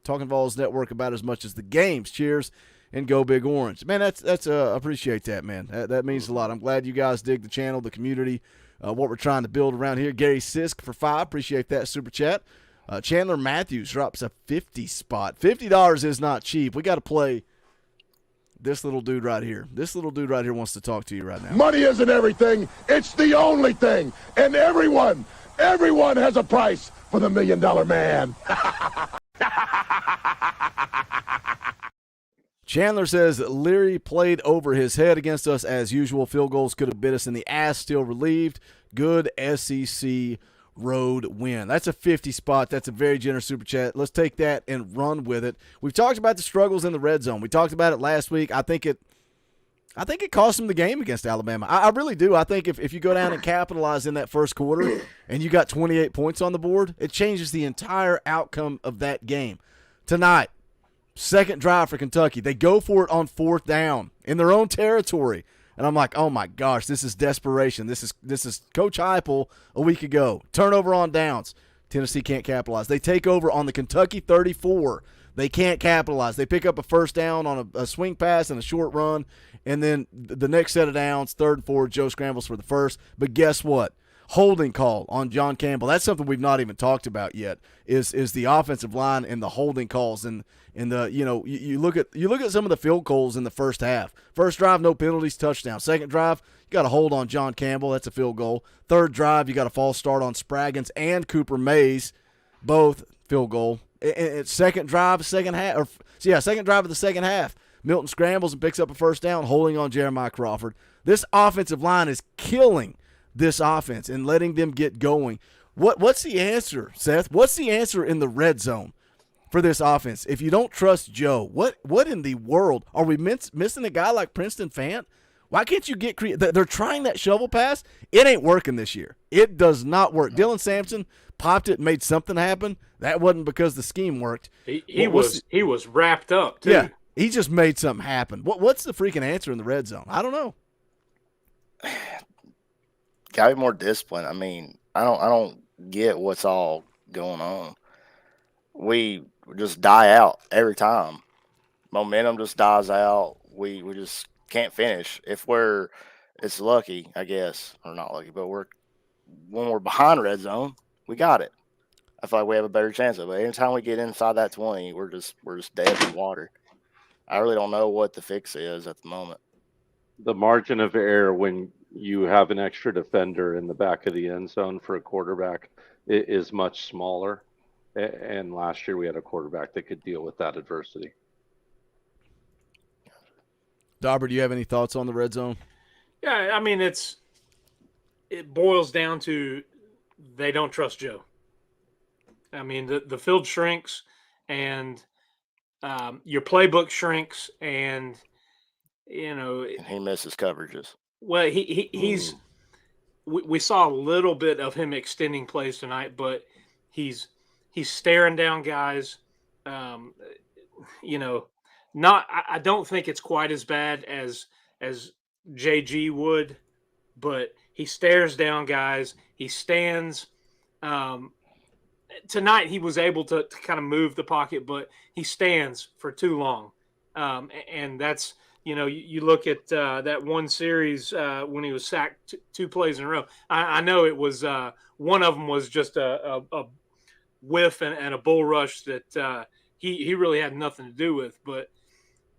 Talkin VAWLS network about as much as the games. Cheers, and go Big Orange. Man, that's appreciate that, man. That means a lot. I'm glad you guys dig the channel, the community, what we're trying to build around here. Gary Sisk for 5. Appreciate that super chat. Chandler Matthews drops a 50 spot. $50 is not cheap. We got to play this little dude right here. This little dude right here wants to talk to you right now. Money isn't everything. It's the only thing. And everyone has a price for the $1 Million Man. Chandler says Leary played over his head against us as usual. Field goals could have bit us in the ass. Still relieved. Good SEC road win. That's a 50 spot. That's a very generous super chat. Let's take that and run with it. We've talked about the struggles in the red zone. We talked about it last week. I think it cost them the game against Alabama. I really do. I think if you go down and capitalize in that first quarter and you got 28 points on the board, it changes the entire outcome of that game. Tonight, second drive for Kentucky. They go for it on 4th down in their own territory. And I'm like, oh, my gosh, this is desperation. This is Coach Heupel a week ago. Turnover on downs. Tennessee can't capitalize. They take over on the Kentucky 34. They can't capitalize. They pick up a first down on a swing pass and a short run, and then the next set of downs, 3rd and 4, Joe scrambles for the first. But guess what? Holding call on John Campbell. That's something we've not even talked about yet. Is the offensive line and the holding calls and the you look at some of the field goals in the first half. First drive, no penalties, touchdown. Second drive, you got a hold on John Campbell. That's a field goal. Third drive, you got a false start on Spraggins and Cooper Mays, both field goal. Second drive, second half, second drive of the second half. Milton scrambles and picks up a first down, holding on Jeremiah Crawford. This offensive line is killing this offense and letting them get going. What's the answer, Seth? What's the answer in the red zone for this offense? If you don't trust Joe, what in the world? Are we missing a guy like Princeton Fant? Why can't you get creative? They're trying that shovel pass. It ain't working this year. It does not work. Dylan Sampson popped it, made something happen. That wasn't because the scheme worked. He was wrapped up, too. Yeah, he just made something happen. What's the freaking answer in the red zone? I don't know. Gotta be more discipline. I mean, I don't get what's all going on. We just die out every time. Momentum just dies out. We just can't finish. It's lucky, I guess, or not lucky, but when we're behind red zone, we got it. I feel like we have a better chance of it. Anytime we get inside that 20, we're just dead in the water. I really don't know what the fix is at the moment. The margin of error when you have an extra defender in the back of the end zone for a quarterback is much smaller. And last year we had a quarterback that could deal with that adversity. Dauber, do you have any thoughts on the red zone? Yeah, I mean, it boils down to they don't trust Joe. I mean, the field shrinks and your playbook shrinks, and And he misses coverages. Well, he's we saw a little bit of him extending plays tonight, but he's staring down guys. Not I don't think it's quite as bad as JG would, but he stares down guys. He stands. Tonight he was able to kind of move the pocket, but he stands for too long, and that's. You look at that one series when he was sacked 2 plays in a row. I know it was one of them was just a whiff and a bull rush that he really had nothing to do with. But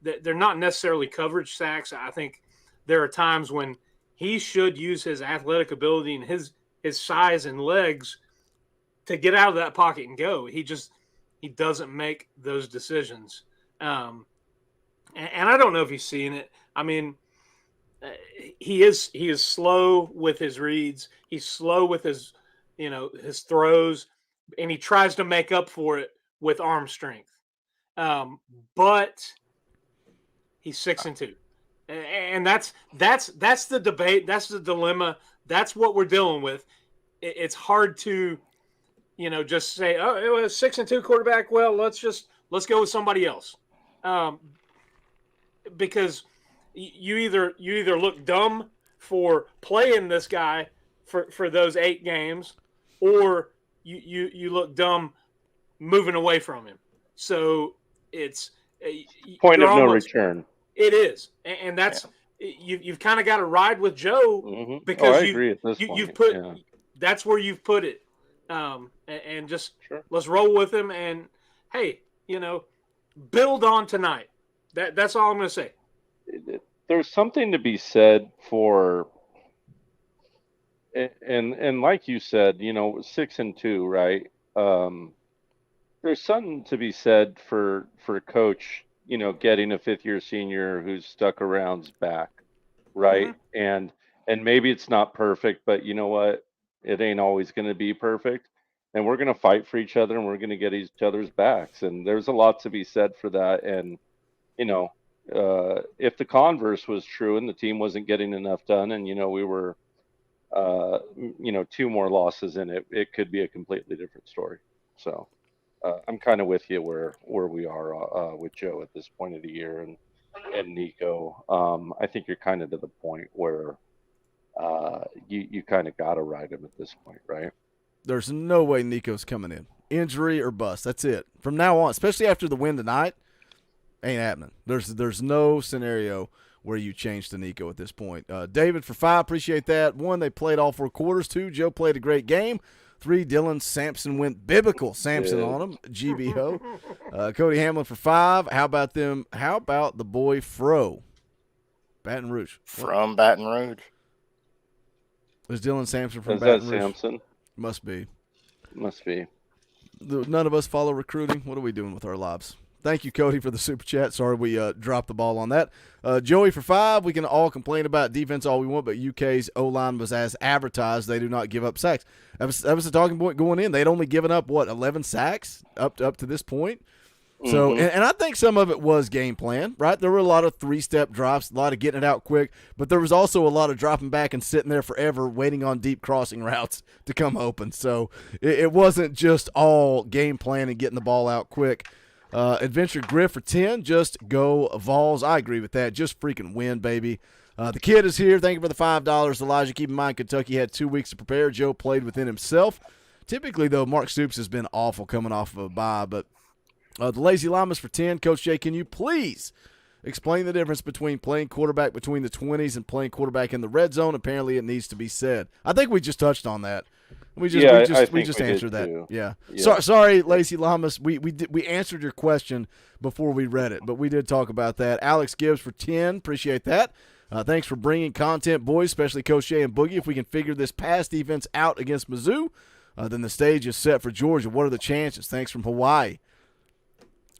they're not necessarily coverage sacks. I think there are times when he should use his athletic ability and his size and legs to get out of that pocket and go. He doesn't make those decisions. And I don't know if he's seeing it. I mean, he is slow with his reads. He's slow with his throws, and he tries to make up for it with arm strength. But he's 6-2, and that's the debate. That's the dilemma. That's what we're dealing with. It's hard to, just say, oh, it was 6-2 quarterback. Well, let's go with somebody else. Because you either look dumb for playing this guy for those 8 games, or you look dumb moving away from him. So it's point of no return. It is, and that's you've kind of got to ride with Joe because I agree at this point. You've put that's where you've put it, and just let's roll with him. And hey, build on tonight. That's all I'm going to say. There's something to be said for, and like you said, 6-2, right? There's something to be said for coach, getting a 5th-year senior who's stuck around's back, right? Mm-hmm. And maybe it's not perfect, but you know what? It ain't always going to be perfect. And we're going to fight for each other, and we're going to get each other's backs. And there's a lot to be said for that. And if the converse was true and the team wasn't getting enough done, and we were 2 more losses in it, it could be a completely different story. So I'm kind of with you where we are with Joe at this point of the year, and Nico. I think you're kind of to the point where you kind of got to ride him at this point, right? There's no way Nico's coming in. Injury or bust. That's it. From now on, especially after the win tonight, ain't happening. There's no scenario where you change to Nico at this point. David for 5, appreciate that. 1, they played all 4 quarters. 2, Joe played a great game. 3, Dylan Sampson went biblical Samson on him. GBO. Cody Hamlin for 5. How about them? How about the boy Fro? Baton Rouge. From Baton Rouge. Is Dylan Sampson from Baton Rouge? Sampson? Must be. None of us follow recruiting. What are we doing with our lives? Thank you, Cody, for the super chat. Sorry we dropped the ball on that. Joey for 5. We can all complain about defense all we want, but UK's O-line was as advertised. They do not give up sacks. That was the talking point going in. They'd only given up, 11 sacks up to this point? So, and I think some of it was game plan, right? There were a lot of 3-step drops, a lot of getting it out quick, but there was also a lot of dropping back and sitting there forever waiting on deep crossing routes to come open. So it wasn't just all game plan and getting the ball out quick. Adventure Griff for 10, just go Vols. I agree with that. Just freaking win, baby. The kid is here. Thank you for the $5, Elijah. Keep in mind, Kentucky had 2 weeks to prepare. Joe played within himself. Typically, though, Mark Stoops has been awful coming off of a bye, but the Lazy Llamas for 10. Coach Jay, can you please explain the difference between playing quarterback between the 20s and playing quarterback in the red zone? Apparently, it needs to be said. I think we just touched on that. We just answered that. Too. Yeah. Sorry, Lazy Llamas. We answered your question before we read it, but we did talk about that. Alex Gibbs for 10. Appreciate that. Thanks for bringing content, boys, especially Coach Jay and Boogie. If we can figure this pass defense out against Mizzou, then the stage is set for Georgia. What are the chances? Thanks from Hawaii.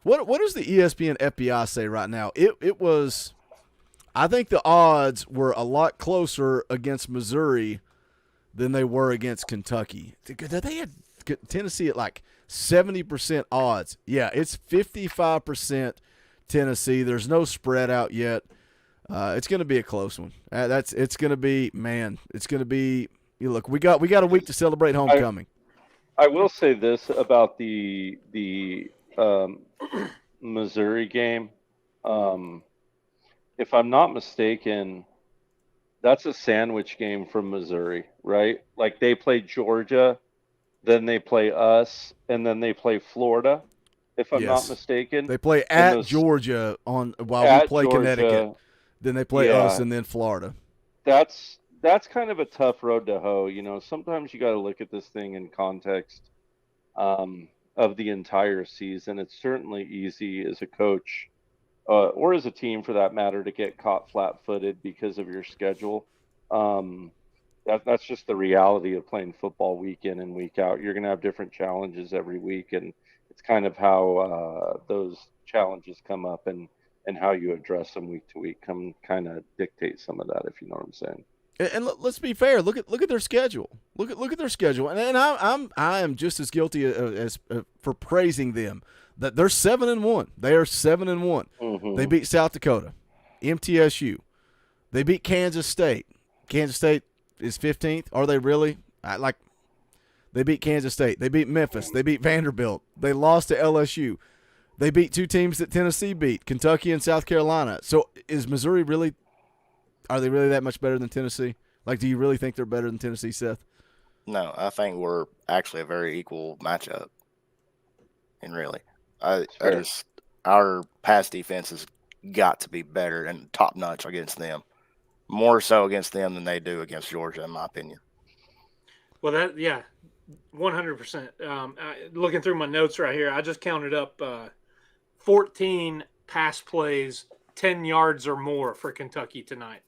What does the ESPN FBI say right now? It was, I think the odds were a lot closer against Missouri than they were against Kentucky. They had Tennessee at like 70% odds. Yeah, it's 55% Tennessee. There's no spread out yet. It's going to be a close one. It's going to be, man. It's going to be. Look, we got a week to celebrate homecoming. I will say this about the Missouri game. If I'm not mistaken, that's a sandwich game from Missouri, right? Like they play Georgia, then they play us, and then they play Florida. If I'm not mistaken, they play at Georgia while we play Georgia, Connecticut. Then they play us, and then Florida. That's kind of a tough road to hoe. You know, sometimes you got to look at this thing in context of the entire season. It's certainly easy as a coach or as a team, for that matter, to get caught flat-footed because of your schedule. That's just the reality of playing football week in and week out. You're going to have different challenges every week, and it's kind of how those challenges come up and how you address them week to week kind of dictate some of that, if you know what I'm saying. And let's be fair. Look at their schedule. Look at their schedule. And I am just as guilty as for praising them that they're 7-1. They are 7-1. Mm-hmm. They beat South Dakota, MTSU. They beat Kansas State. Kansas State is 15th. Are they really? They beat Kansas State. They beat Memphis. They beat Vanderbilt. They lost to LSU. They beat two teams that Tennessee beat, Kentucky and South Carolina. So is Missouri really? Are they really that much better than Tennessee? Like, do you really think they're better than Tennessee, Seth? No, I think we're actually a very equal matchup. And really, our pass defense has got to be better and top notch against them. More so against them than they do against Georgia, in my opinion. Well, 100%. Looking through my notes right here, I just counted up 14 pass plays, 10 yards or more for Kentucky tonight.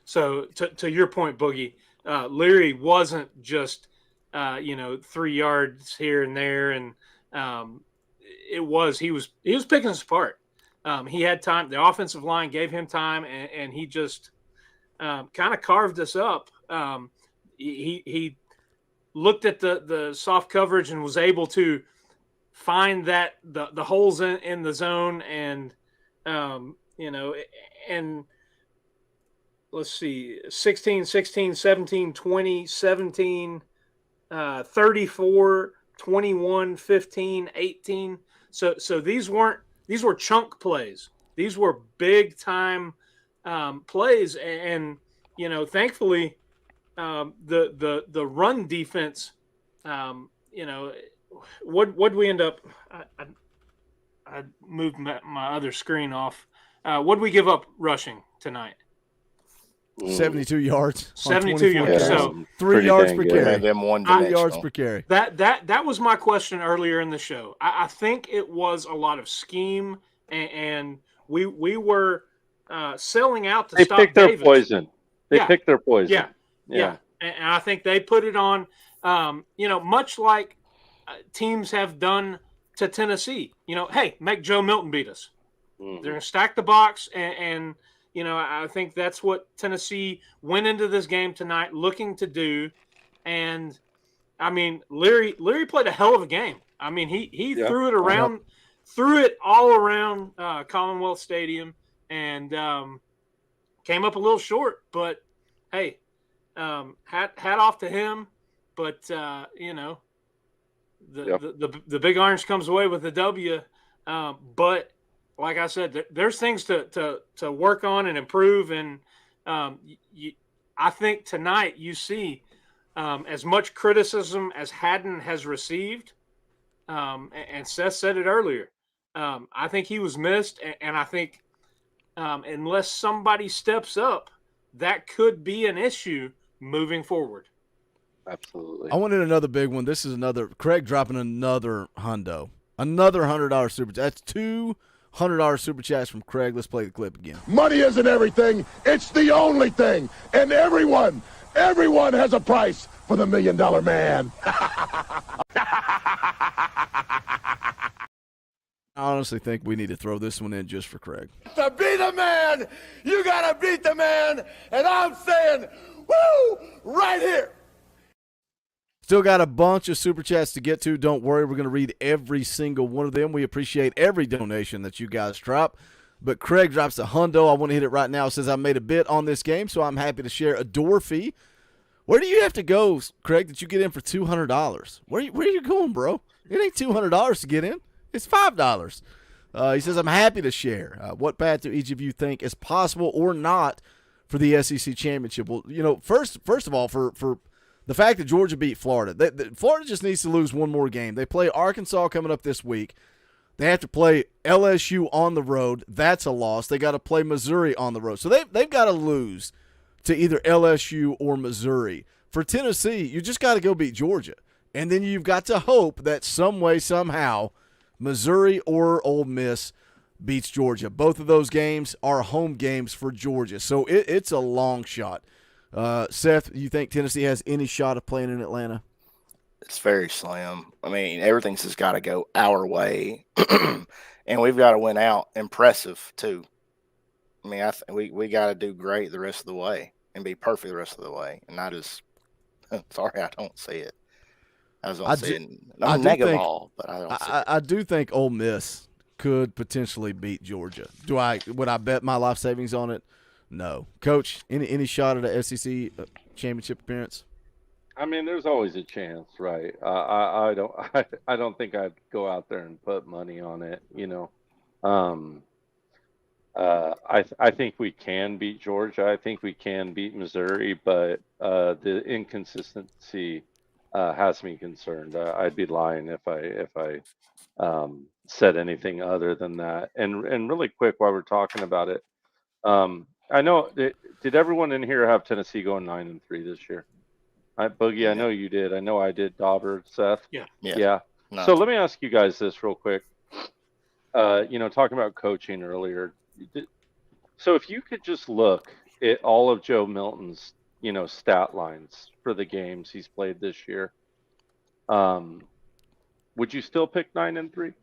So to your point, Boogie, Leary wasn't just 3 yards here and there, and he was picking us apart. He had time. The offensive line gave him time, and he just kind of carved us up. He looked at the soft coverage and was able to find that the holes in the zone, and and let's see, 16, 16, 17, 20, 17, 34, 21, 15, 18. So these were chunk plays. These were big time plays, and thankfully the run defense, what we end up, I moved my other screen off. What did we give up rushing tonight? 72 yards. 72 yards. So 3 yards per carry. Them 3 yards per carry. That was my question earlier in the show. I think it was a lot of scheme, and we were selling out to stop Davis. They picked their poison. They picked their poison. Yeah. And I think they put it on, much like teams have done to Tennessee. Hey, make Joe Milton beat us. Mm-hmm. They're going to stack the box, and I think that's what Tennessee went into this game tonight looking to do. And, I mean, Leary played a hell of a game. I mean, he threw it around, threw it all around Commonwealth Stadium, and came up a little short. But, hey, hat off to him. But, the Big Orange comes away with the W. But, like I said, there's things to work on and improve, and I think tonight you see as much criticism as Haddon has received, and Seth said it earlier. I think he was missed, and I think unless somebody steps up, that could be an issue moving forward. Absolutely. I wanted another big one. This is Craig dropping another hundo, another $100 super. That's $200 super chats from Craig. Let's play the clip again. Money isn't everything. It's the only thing. And everyone has a price for the $1 Million Man. I honestly think we need to throw this one in just for Craig. To be the man, you got to beat the man. And I'm saying, woo, right here. Still got a bunch of super chats to get to. Don't worry, we're going to read every single one of them. We appreciate every donation that you guys drop. But Craig drops a hundo. I want to hit it right now. Says, I made a bet on this game, so I'm happy to share a door fee. Where do you have to go, Craig, that you get in for $200? Where are you going, bro? It ain't $200 to get in. It's $5. He says, I'm happy to share. What path do each of you think is possible or not for the SEC championship? Well, first of all, for the fact that Georgia beat Florida, Florida just needs to lose one more game. They play Arkansas coming up this week. They have to play LSU on the road. That's a loss. They got to play Missouri on the road. So they've got to lose to either LSU or Missouri. For Tennessee, you just got to go beat Georgia. And then you've got to hope that some way, somehow, Missouri or Ole Miss beats Georgia. Both of those games are home games for Georgia. So it's a long shot. Seth, you think Tennessee has any shot of playing in Atlanta? It's very slim. I mean, everything's just got to go our way. And we've got to win out impressive, too. I mean, we got to do great the rest of the way and be perfect the rest of the way. And I just – sorry, I don't see it. I don't see it. I'm negative all, but I don't see it. I do think Ole Miss could potentially beat Georgia. Would I bet my life savings on it? No. Coach, any shot at a SEC championship appearance? I mean, there's always a chance, right? I don't think I'd go out there and put money on it. I think we can beat Georgia. I think we can beat Missouri, but the inconsistency has me concerned. I'd be lying if I said anything other than that. And really quick, while we're talking about it, I know. Did everyone in here have Tennessee going 9-3 this year? Boogie, I know you did. I know I did. Dauber, Seth. Yeah. No. So let me ask you guys this real quick. Talking about coaching earlier. So if you could just look at all of Joe Milton's, stat lines for the games he's played this year, would you still pick 9-3?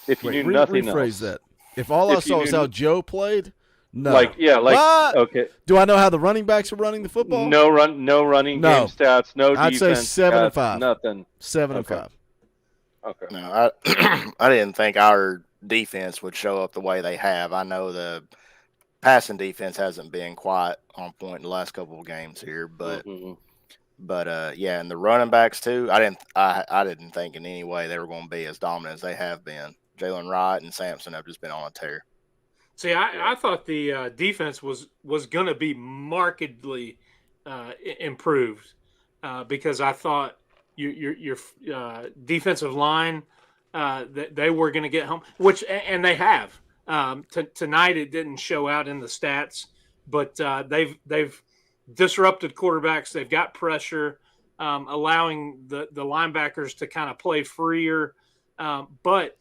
If you knew nothing else. Rephrase that. If all I saw was how Joe played. No. Okay. Do I know how the running backs are running the football? No running game stats, no I'd defense. say 7 and 5. Nothing. 7 and 5. Okay. No, I didn't think our defense would show up the way they have. I know the passing defense hasn't been quite on point in the last couple of games here, but yeah, and the running backs too. I didn't think in any way they were going to be as dominant as they have been. Jalen Wright and Sampson have just been on a tear. See, I thought the defense was going to be markedly improved because I thought your defensive line that they were going to get home, and they have. Tonight it didn't show out in the stats, but they've disrupted quarterbacks. They've got pressure, allowing the linebackers to kind of play freer. But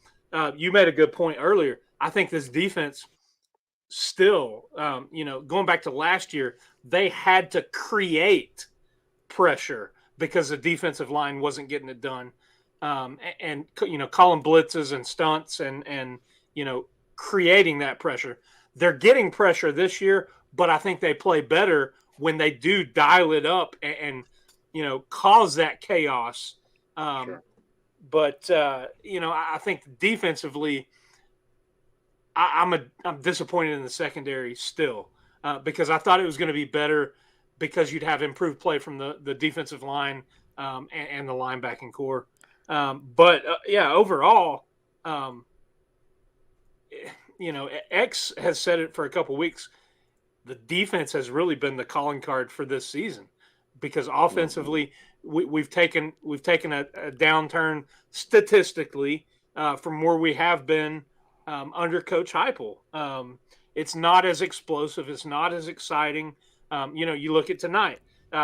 you made a good point earlier. I think this defense still, going back to last year, they had to create pressure because the defensive line wasn't getting it done. And calling blitzes and stunts and creating that pressure. They're getting pressure this year, but I think they play better when they do dial it up and cause that chaos. Sure. But I think defensively, I'm disappointed in the secondary still because I thought it was going to be better because you'd have improved play from the defensive line and the linebacking core. But overall, X has said it for a couple weeks. The defense has really been the calling card for this season because offensively we've taken a downturn statistically from where we have been under Coach Heupel. It's not as explosive. It's not as exciting. You look at tonight.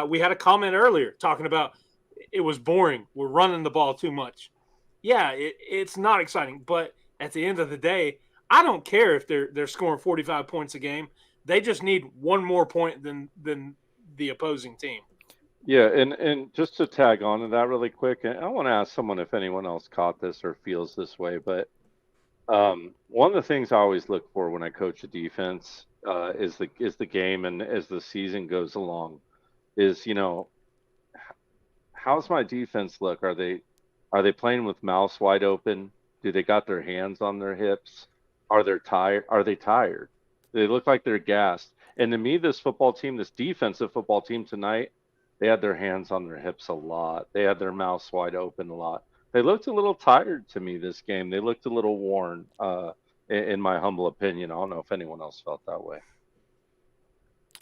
We had a comment earlier talking about it was boring. We're running the ball too much. Yeah, it's not exciting. But at the end of the day, I don't care if they're scoring 45 points a game. They just need one more point than the opposing team. Yeah, and just to tag on to that really quick, and I want to ask someone if anyone else caught this or feels this way, but one of the things I always look for when I coach a defense is the game, and as the season goes along, is how's my defense look? Are they playing with mouths wide open? Do they got their hands on their hips? Are they tired? They look like they're gassed. And to me, this football team, this defensive football team tonight, they had their hands on their hips a lot. They had their mouths wide open a lot. They looked a little tired to me this game. They looked a little worn, in my humble opinion. I don't know if anyone else felt that way.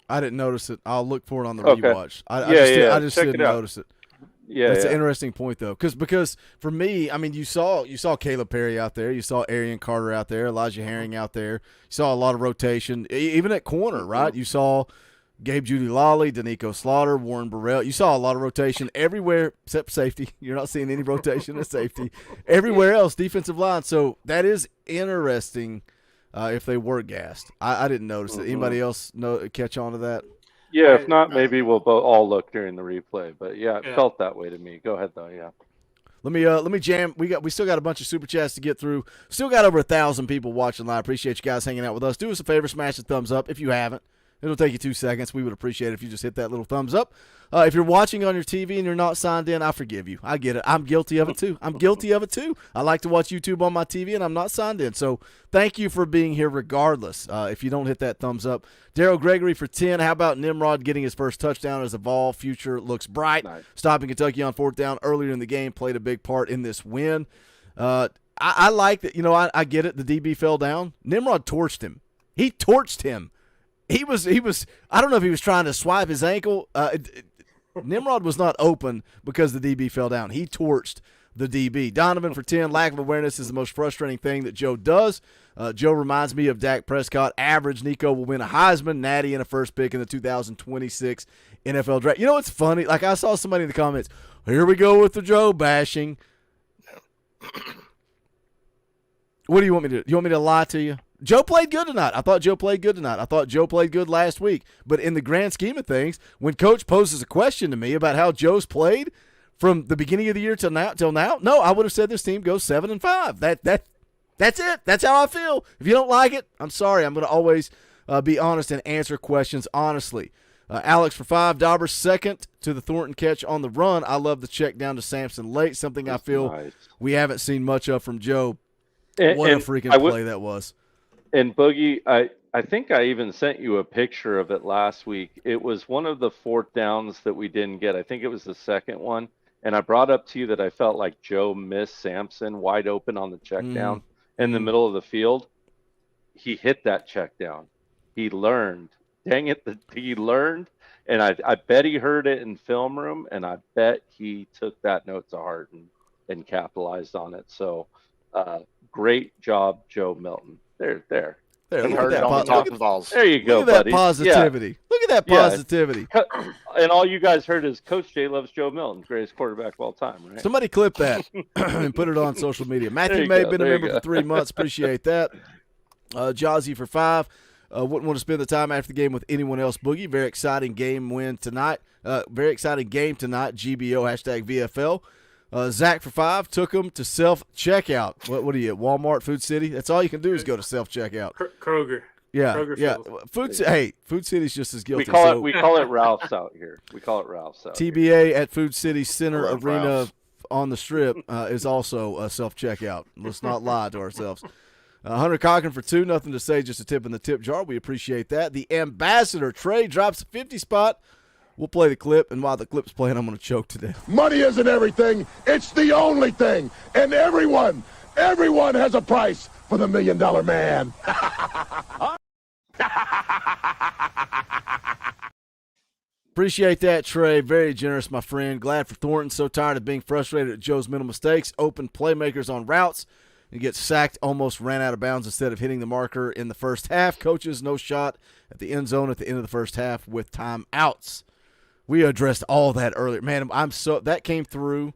I didn't notice it. I'll look for it on the Okay. rewatch. I just Check didn't it out. notice it. Yeah, That's yeah. an interesting point, though, because for me, I mean, you saw Caleb Perry out there, you saw Arian Carter out there, Elijah Herring out there, you saw a lot of rotation, even at corner, right? You saw Gabe Judy Lolly, Danico Slaughter, Warren Burrell. You saw a lot of rotation everywhere except safety. You're not seeing any rotation at safety. Everywhere else, defensive line. So that is interesting. If they were gassed, I didn't notice it. Anybody else catch on to that? Yeah, if not, maybe we'll all look during the replay. But yeah, it felt that way to me. Go ahead though. Yeah. Let me jam. We still got a bunch of super chats to get through. Still got over 1,000 people watching live. Appreciate you guys hanging out with us. Do us a favor, smash the thumbs up if you haven't. It'll take you 2 seconds. We would appreciate it if you just hit that little thumbs up. If you're watching on your TV and you're not signed in, I forgive you. I get it. I'm guilty of it too. I like to watch YouTube on my TV and I'm not signed in. So thank you for being here regardless. If you don't hit that thumbs up. Daryl Gregory for 10. How about Nimrod getting his first touchdown as a Vol? Future looks bright. Nice. Stopping Kentucky on 4th down earlier in the game played a big part in this win. I like that. I get it. The DB fell down. Nimrod torched him. He torched him. He was. I don't know if he was trying to swipe his ankle. Nimrod was not open because the DB fell down. He torched the DB. Donovan for 10. Lack of awareness is the most frustrating thing that Joe does. Joe reminds me of Dak Prescott. Average. Nico will win a Heisman, Natty, and a first pick in the 2026 NFL draft. You know what's funny? Like I saw somebody in the comments. Here we go with the Joe bashing. What do you want me to do? You want me to lie to you? Joe played good tonight. I thought Joe played good tonight. I thought Joe played good last week. But in the grand scheme of things, when Coach poses a question to me about how Joe's played from the beginning of the year till now, no, I would have said this team goes 7-5. That's it. That's how I feel. If you don't like it, I'm sorry. I'm going to always be honest and answer questions honestly. Alex for 5. Dauber second to the Thornton catch on the run. I love the check down to Sampson late, something I feel we haven't seen much of from Joe. What a freaking play that was. And Boogie, I think I even sent you a picture of it last week. It was one of the 4th downs that we didn't get. I think it was the second one. And I brought up to you that I felt like Joe missed Sampson wide open on the check down in the middle of the field. He hit that check down. He learned. Dang it, he learned. And I bet he heard it in film room, and I bet he took that note to heart and capitalized on it. So great job, Joe Milton. There. Look He at heard that it on the Talkin VAWLS. There you go, Look at that buddy. positivity. Yeah. Look at that positivity. And all you guys heard is Coach J loves Joe Milton, greatest quarterback of all time, right? Somebody clip that and put it on social media. Matthew you May go, been a there you member go. for 3 months. Appreciate that. Jazzy for 5. Wouldn't want to spend the time after the game with anyone else. Boogie, very exciting game win tonight. Very exciting game tonight. GBO, #VFL. Zach for 5 took him to self-checkout. What are you at, Walmart, Food City? That's all you can do is go to self-checkout. Kroger. Yeah, Kroger yeah. Field. Food City's just as guilty. We call it Ralph's out here. TBA at Food City Center Love Arena Ralph's. on the Strip is also a self-checkout. Let's not lie to ourselves. Hunter Cochran for 2. Nothing to say, just a tip in the tip jar. We appreciate that. The Ambassador Trey drops a 50 spot. We'll play the clip, and while the clip's playing, I'm going to choke to death. Money isn't everything. It's the only thing. And everyone has a price for the $1 Million Man. Appreciate that, Trey. Very generous, my friend. Glad for Thornton. So tired of being frustrated at Joe's mental mistakes. Open playmakers on routes and gets sacked, almost ran out of bounds instead of hitting the marker in the first half. Coaches, no shot at the end zone at the end of the first half with timeouts. We addressed all that earlier. Man, that came through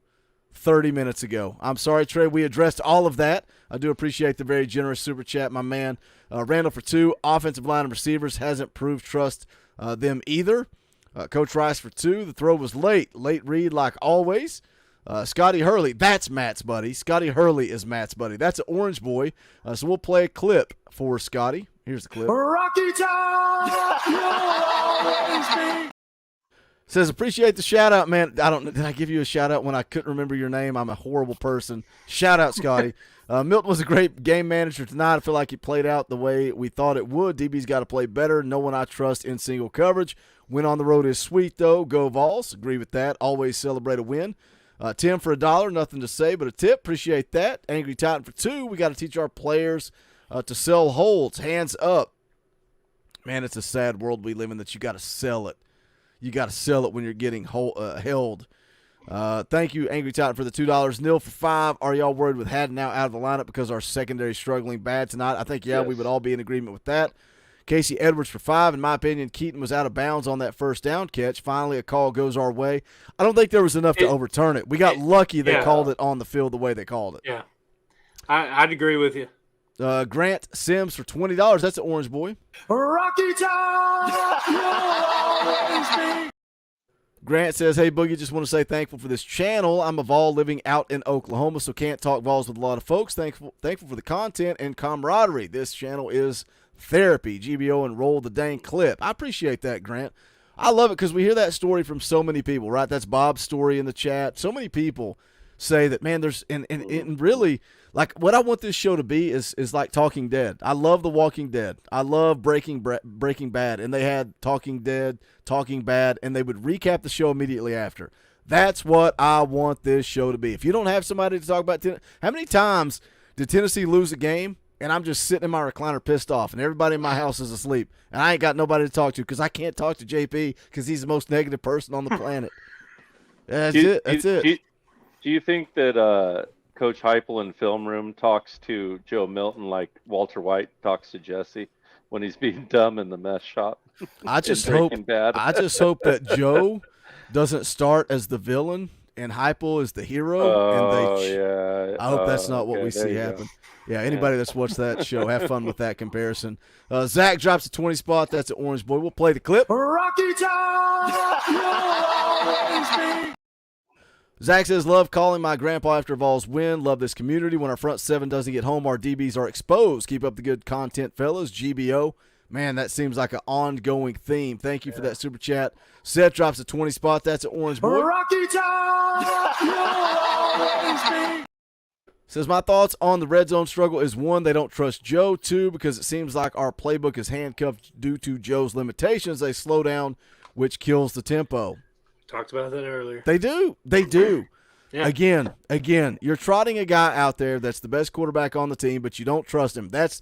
30 minutes ago. I'm sorry, Trey. We addressed all of that. I do appreciate the very generous super chat, my man. Randall for 2. Offensive line and receivers hasn't proved trust them either. Coach Rice for 2. The throw was late. Late read like always. Scotty Hurley, that's Matt's buddy. Scotty Hurley is Matt's buddy. That's an orange boy. So we'll play a clip for Scotty. Here's the clip. Rocky Top! Says, appreciate the shout out, man. Did I give you a shout out when I couldn't remember your name? I'm a horrible person. Shout out, Scotty. Milton was a great game manager tonight. I feel like he played out the way we thought it would. DB's got to play better. No one I trust in single coverage. Win on the road is sweet, though. Go Vols. Agree with that. Always celebrate a win. Tim for $1. Nothing to say but a tip. Appreciate that. Angry Titan for $2. We got to teach our players to sell holds. Hands up. Man, it's a sad world we live in that you got to sell it. You got to sell it when you're getting held. Thank you, Angry Titan, for the $2. Nil for $5. Are y'all worried with Haddon now out of the lineup because our secondary is struggling bad tonight? I think, yes, we would all be in agreement with that. Casey Edwards for $5. In my opinion, Keaton was out of bounds on that first down catch. Finally, a call goes our way. I don't think there was enough to overturn it. We got lucky they called it on the field the way they called it. Yeah, I'd agree with you. Grant Sims for $20. That's an Orange Boy. Rocky Top! Grant says, hey, Boogie, just want to say thankful for this channel. I'm a Vol living out in Oklahoma, so can't talk Vols with a lot of folks. Thankful for the content and camaraderie. This channel is therapy. GBO and roll the dang clip. I appreciate that, Grant. I love it because we hear that story from so many people, right? That's Bob's story in the chat. So many people say that, man, there's and really, like, what I want this show to be is like Talking Dead. I love The Walking Dead. I love Breaking Bad, and they had Talking Dead, Talking Bad, and they would recap the show immediately after. That's what I want this show to be. If you don't have somebody to talk about, how many times did Tennessee lose a game and I'm just sitting in my recliner pissed off and everybody in my house is asleep and I ain't got nobody to talk to because I can't talk to JP because he's the most negative person on the planet. That's it. Do you think that Coach Heupel in film room talks to Joe Milton like Walter White talks to Jesse when he's being dumb in the mess shop? I just hope that Joe doesn't start as the villain and Heupel is the hero. I hope that's not what we see happen. Yeah, anybody that's watched that show, have fun with that comparison. Zach drops a 20 spot. That's an Orange Boy. We'll play the clip. Rocky Top! Zach says, love calling my grandpa after Vols win. Love this community. When our front seven doesn't get home, our DBs are exposed. Keep up the good content, fellas. GBO. Man, that seems like an ongoing theme. Thank you for that super chat. Seth drops a 20 spot. That's an Orange Boy. Rocky Top! Says, my thoughts on the red zone struggle is 1, they don't trust Joe. 2, because it seems like our playbook is handcuffed due to Joe's limitations. They slow down, which kills the tempo. Talked about that earlier. They do. Yeah. Again, you're trotting a guy out there that's the best quarterback on the team, but you don't trust him. That's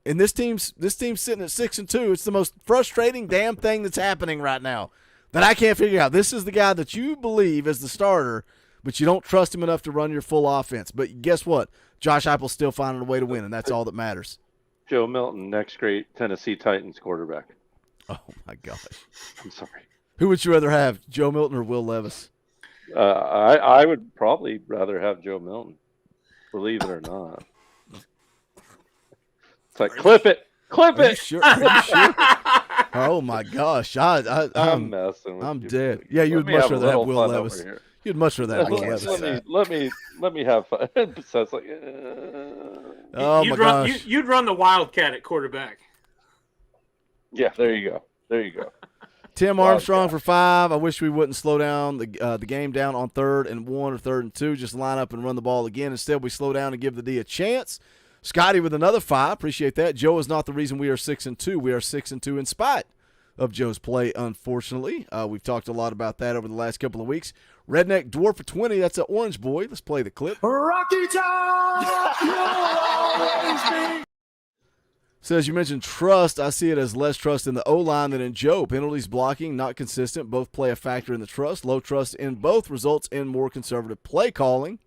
and this team's sitting at 6-2. It's the most frustrating damn thing that's happening right now that I can't figure out. This is the guy that you believe is the starter, but you don't trust him enough to run your full offense. But guess what? Josh Heupel's still finding a way to win, and that's all that matters. Joe Milton, next great Tennessee Titans quarterback. Oh, my gosh. I'm sorry. Who would you rather have, Joe Milton or Will Levis? I would probably rather have Joe Milton, believe it or not. It's like, clip it. Are you sure? Oh, my gosh. I'm messing with I'm you. dead. Yeah, you would much rather have Will Levis. You'd much rather have Will Levis. Let me have fun. So it's like, oh, my gosh. You'd run the Wildcat at quarterback. Yeah, there you go. Tim Armstrong for 5. I wish we wouldn't slow down the game down on 3rd and 1 or 3rd and 2. Just line up and run the ball again. Instead, we slow down and give the D a chance. Scotty with another 5. Appreciate that. Joe is not the reason we are 6-2. We are 6-2 in spite of Joe's play, unfortunately. We've talked a lot about that over the last couple of weeks. Redneck Dwarf for 20. That's an Orange Boy. Let's play the clip. Rocky Top! Says, you mentioned trust. I see it as less trust in the O-line than in Joe. Penalties, blocking, not consistent. Both play a factor in the trust. Low trust in both results in more conservative play calling.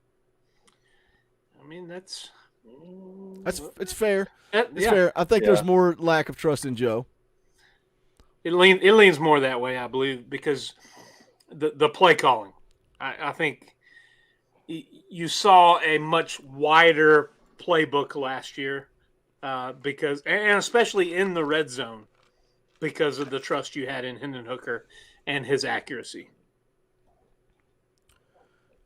I mean, it's fair. It's fair. I think there's more lack of trust in Joe. It leans more that way, I believe, because the play calling. I think you saw a much wider playbook last year. Because, and especially in the red zone, because of the trust you had in Hendon Hooker and his accuracy.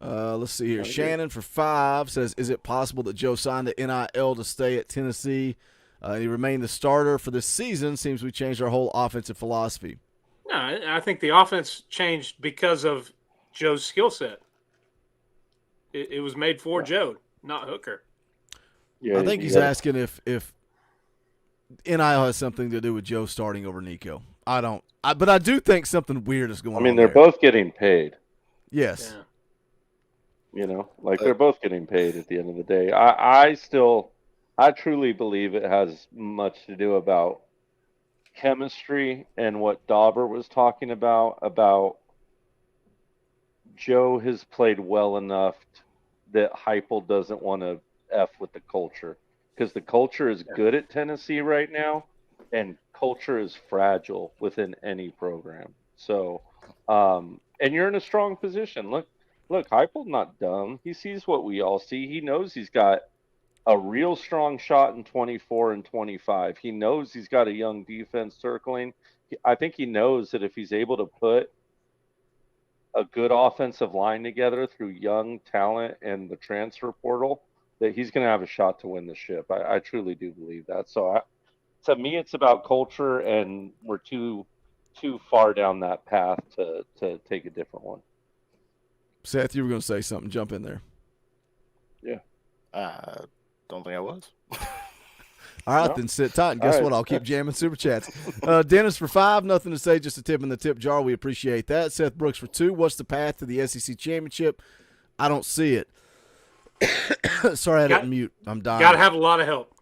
Let's see here. Shannon for 5 says, is it possible that Joe signed the NIL to stay at Tennessee? He remained the starter for this season. Seems we changed our whole offensive philosophy. No, I think the offense changed because of Joe's skill set. It was made for Joe, not Hooker. Yeah, I think you he's gotta- asking if NIL has something to do with Joe starting over Nico. I don't. But I do think something weird is going on. I mean, they're there. both getting paid. Yes. Yeah. You know, like they're both getting paid at the end of the day. I truly believe it has much to do about chemistry and what Dauber was talking about Joe has played well enough that Heupel doesn't want to F with the culture because the culture is good at Tennessee right now, and culture is fragile within any program. So, and you're in a strong position. Look, Heupel's not dumb. He sees what we all see. He knows he's got a real strong shot in 24 and 25. He knows he's got a young defense circling. I think he knows that if he's able to put a good offensive line together through young talent and the transfer portal, that he's going to have a shot to win the ship. I truly do believe that. So to me, it's about culture, and we're too far down that path to take a different one. Seth, you were going to say something. Jump in there. Yeah. Don't think I was. All right, No. then sit tight. And guess All right. what? I'll keep jamming super chats. Dennis for 5, nothing to say, just a tip in the tip jar. We appreciate that. Seth Brooks for 2. What's the path to the SEC championship? I don't see it. Sorry, I didn't mute. I'm dying. Got to have a lot of help.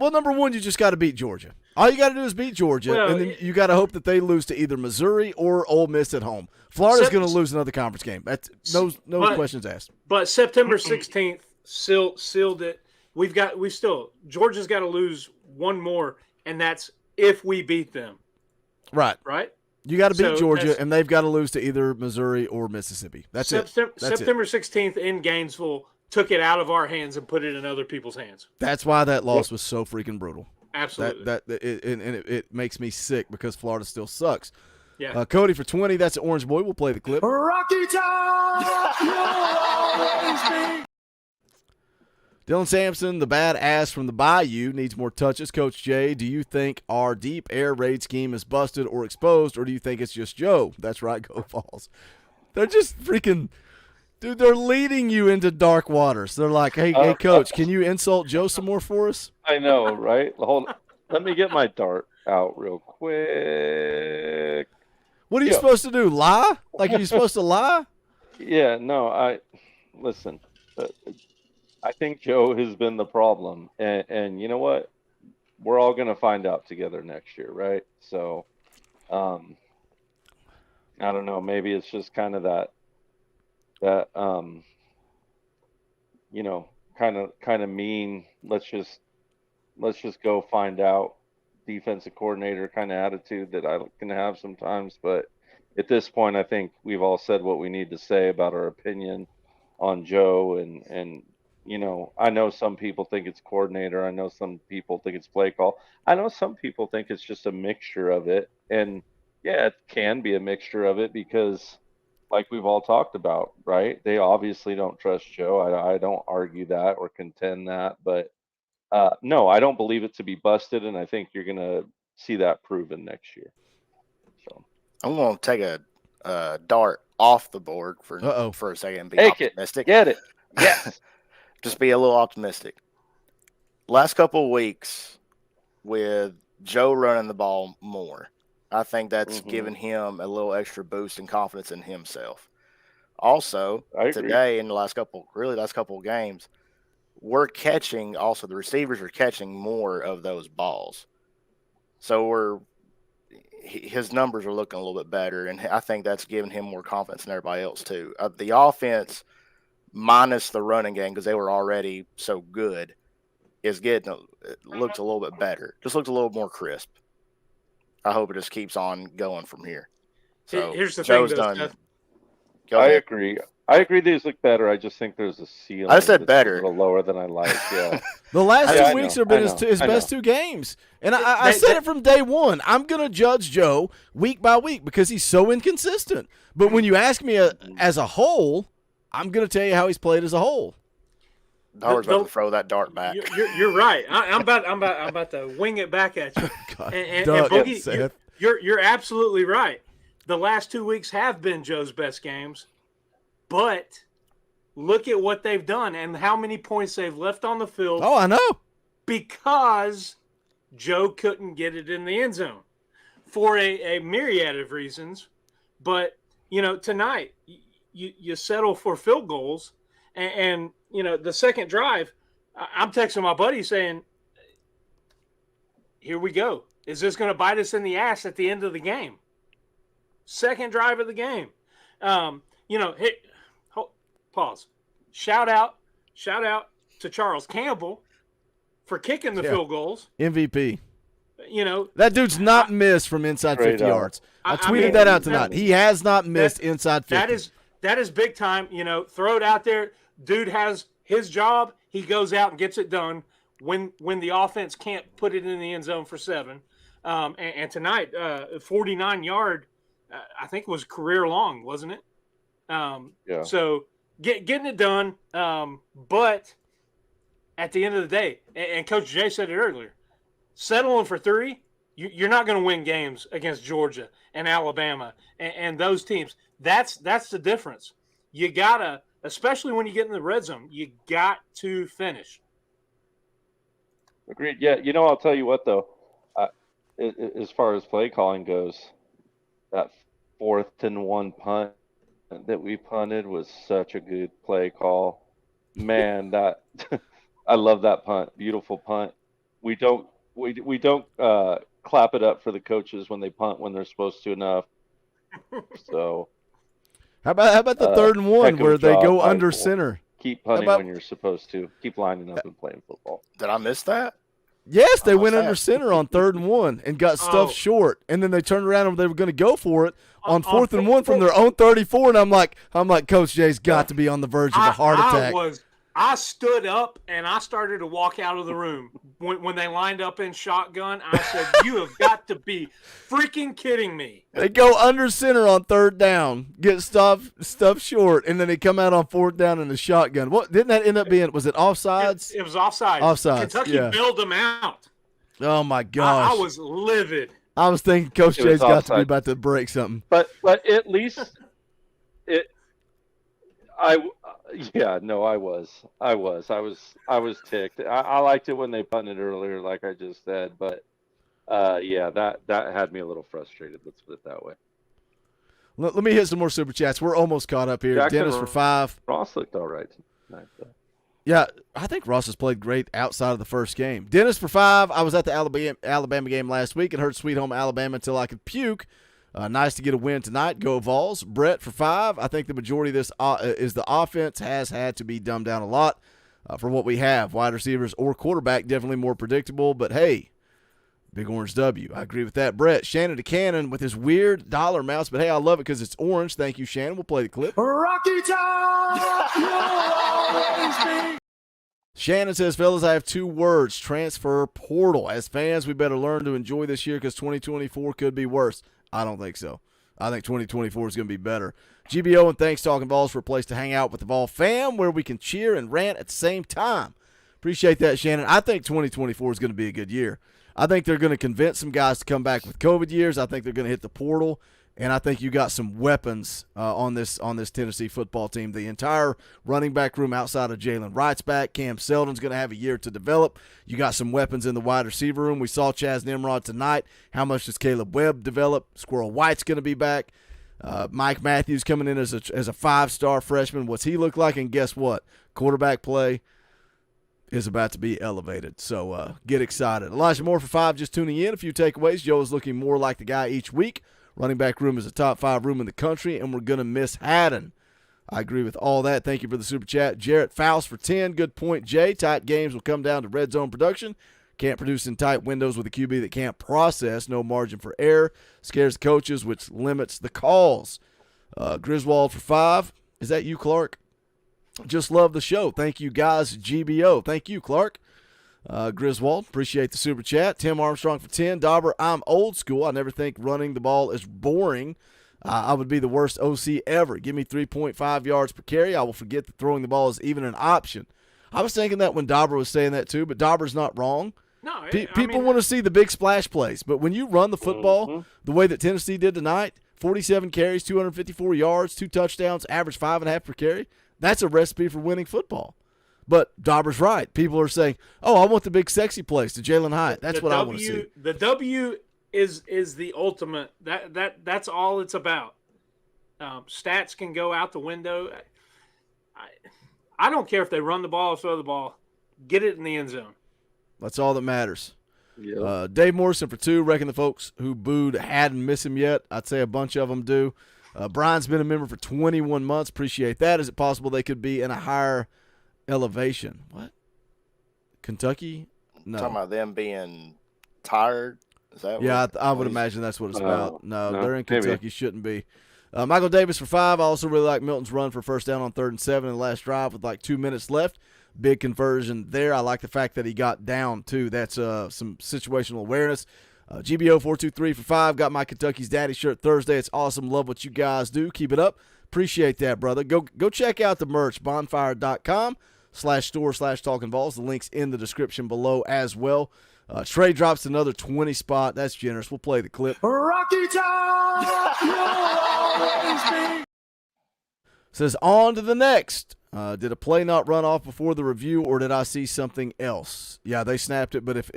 Well, number one, you just got to beat Georgia. All you got to do is beat Georgia, Well, and then you got to hope that they lose to either Missouri or Ole Miss at home. Florida's going to lose another conference game. That's no questions asked. But September 16th sealed it. Georgia's got to lose one more, and that's if we beat them. Right. Right? You got to beat So Georgia, and they've got to lose to either Missouri or Mississippi. That's it. September 16th in Gainesville took it out of our hands and put it in other people's hands. That's why that loss was so freaking brutal. Absolutely. It makes me sick because Florida still sucks. Yeah. Cody for 20. That's an Orange Boy. We'll play the clip. Rocky Top, you'll always be. Dylan Sampson, the bad ass from the Bayou, needs more touches. Coach Jay, do you think our deep air raid scheme is busted or exposed, or do you think it's just Joe? That's right, go Vols. They're just freaking – dude, they're leading you into dark waters. They're like, hey, Coach, can you insult Joe some more for us? I know, right? Hold on. Let me get my dart out real quick. What are you supposed to do, lie? Like, are you supposed to lie? Yeah, no, listen. I think Joe has been the problem, and you know what? We're all going to find out together next year, right? So, I don't know. Maybe it's just kind of that kind of mean. Let's just go find out. Defensive coordinator kind of attitude that I can have sometimes, but at this point, I think we've all said what we need to say about our opinion on Joe, and I know some people think it's coordinator. I know some people think it's play call. I know some people think it's just a mixture of it. And yeah, it can be a mixture of it because like we've all talked about, right? They obviously don't trust Joe. I don't argue that or contend that, but no, I don't believe it to be busted. And I think you're going to see that proven next year. So I'm going to take a dart off the board for a second and be take optimistic. Get it. Yes. Just be a little optimistic. Last couple of weeks with Joe running the ball more, I think that's given him a little extra boost and confidence in himself. Also, today in the last couple of games, we're catching also the receivers are catching more of those balls. So his numbers are looking a little bit better, and I think that's giving him more confidence than everybody else too. The offense, minus the running game because they were already so good, looks a little bit better. Just looks a little more crisp. I hope it just keeps on going from here. So here's the Joe's thing, done. I agree. These look better. I just think there's a ceiling. I said better. A little lower than I like. Yeah. The last 2 weeks have been his best 2 games. And I said it from day one. I'm going to judge Joe week by week because he's so inconsistent. But when you ask me as a whole, I'm going to tell you how he's played as a whole. Howard's about to throw that dart back. You're right. I'm about to wing it back at you. God, and Boogie, you're absolutely right. The last 2 weeks have been Joe's best games, but look at what they've done and how many points they've left on the field. Oh, I know. Because Joe couldn't get it in the end zone for a myriad of reasons. But, tonight you settle for field goals. And the second drive, I'm texting my buddy saying, here we go. Is this going to bite us in the ass at the end of the game? Second drive of the game. Hey, pause. Shout out to Charles Campbell for kicking the field goals. MVP. That dude's not missed from inside 50 yards. I tweeted that out tonight. He has not missed inside 50. That is big time. Throw it out there. Dude has his job. He goes out and gets it done when the offense can't put it in the end zone for 7. And tonight, 49-yard, I think it was career long, wasn't it? Yeah. So getting it done. But at the end of the day, and Coach Jay said it earlier, settling for 3, you're not going to win games against Georgia and Alabama and those teams. That's the difference. You gotta, especially when you get in the red zone, you got to finish. Agreed. Yeah, I'll tell you what though, as far as play calling goes, that 4th and 1 punt that we punted was such a good play call. Man, that I love that punt. Beautiful punt. We don't clap it up for the coaches when they punt when they're supposed to enough. So how about the 3rd and 1 where they go under center? Keep punting when you're supposed to. Keep lining up and playing football. Did I miss that? Yes, they went under center on 3rd and 1 and got stuffed short, and then they turned around and they were going to go for it on 4th and 1 from their own 34. And I'm like, Coach Jay's got to be on the verge of a heart attack. I stood up and I started to walk out of the room when they lined up in shotgun. I said, "You have got to be freaking kidding me!" They go under center on 3rd down, get stuffed short, and then they come out on 4th down in the shotgun. What didn't that end up being? Was it offsides? It was offsides. Offsides. Kentucky bailed them out. Oh my gosh! I was livid. I was thinking Coach Jay's got to be about to break something. But at least I was ticked. I liked it when they punted earlier, like I just said, but that had me a little frustrated. Let's put it that way. Let me hit some more super chats. We're almost caught up here. Jackson Dennis for 5. Ross looked all right tonight, though. Yeah, I think Ross has played great outside of the first game. Dennis for 5. I was at the Alabama game last week and heard Sweet Home Alabama until I could puke. Nice to get a win tonight. Go Vols. Brett for 5. I think the majority of this is the offense has had to be dumbed down a lot for what we have. Wide receivers or quarterback, definitely more predictable. But, hey, big orange W. I agree with that. Brett, Shannon to Cannon with his weird dollar amounts. But, hey, I love it because it's orange. Thank you, Shannon. We'll play the clip. Rocky Top! Shannon says, fellas, I have 2 words, transfer portal. As fans, we better learn to enjoy this year because 2024 could be worse. I don't think so. I think 2024 is going to be better. GBO and thanks, Talkin VAWLS, for a place to hang out with the Vol fam where we can cheer and rant at the same time. Appreciate that, Shannon. I think 2024 is going to be a good year. I think they're going to convince some guys to come back with COVID years. I think they're going to hit the portal. And I think you got some weapons on this Tennessee football team. The entire running back room outside of Jalen Wright's back. Cam Seldon's going to have a year to develop. You got some weapons in the wide receiver room. We saw Chaz Nimrod tonight. How much does Caleb Webb develop? Squirrel White's going to be back. Mike Matthews coming in as a 5-star freshman. What's he look like? And guess what? Quarterback play is about to be elevated. So get excited. Elijah Moore for 5 just tuning in. A few takeaways. Joe is looking more like the guy each week. Running back room is a top 5 room in the country, and we're going to miss Haddon. I agree with all that. Thank you for the super chat. Jarrett Faust for 10. Good point, Jay. Tight games will come down to red zone production. Can't produce in tight windows with a QB that can't process. No margin for error. Scares the coaches, which limits the calls. Griswold for 5. Is that you, Clark? Just love the show. Thank you, guys. GBO. Thank you, Clark. Griswold, appreciate the super chat. Tim Armstrong for 10. Dauber, I'm old school. I never think running the ball is boring. I would be the worst OC ever. Give me 3.5 yards per carry. I will forget that throwing the ball is even an option. I was thinking that when Dauber was saying that too, but Dauber's not wrong. No, people want to see the big splash plays, but when you run the football the way that Tennessee did tonight, 47 carries, 254 yards, 2 touchdowns, average 5.5 per carry, That's a recipe for winning football. But Dauber's right. People are saying, "Oh, I want the big sexy plays to Jalen Hyatt." That's what I want to see. The W is the ultimate. That's all it's about. Stats can go out the window. I don't care if they run the ball or throw the ball. Get it in the end zone. That's all that matters. Yep. Dave Morrison for 2. Reckon the folks who booed hadn't missed him yet. I'd say a bunch of them do. Brian's been a member for 21 months. Appreciate that. Is it possible they could be in a higher elevation? What? Kentucky? No. Talking about them being tired. Is that Yeah, what, I would imagine that's what it's about. No, they're in maybe. Kentucky. Shouldn't be. Michael Davis for 5. I also really like Milton's run for first down on 3rd and 7 in the last drive with like 2 minutes left. Big conversion there. I like the fact that he got down, too. That's some situational awareness. GBO 423 for 5. Got my Kentucky's Daddy shirt Thursday. It's awesome. Love what you guys do. Keep it up. Appreciate that, brother. Go check out the merch, bonfire.com/store/Talkin VAWLS. The link's in the description below as well. Trey drops another 20 spot. That's generous. We'll play the clip. Rocky Top, you'll always be. Says, on to the next. Did a play not run off before the review, or did I see something else? Yeah, they snapped it, but if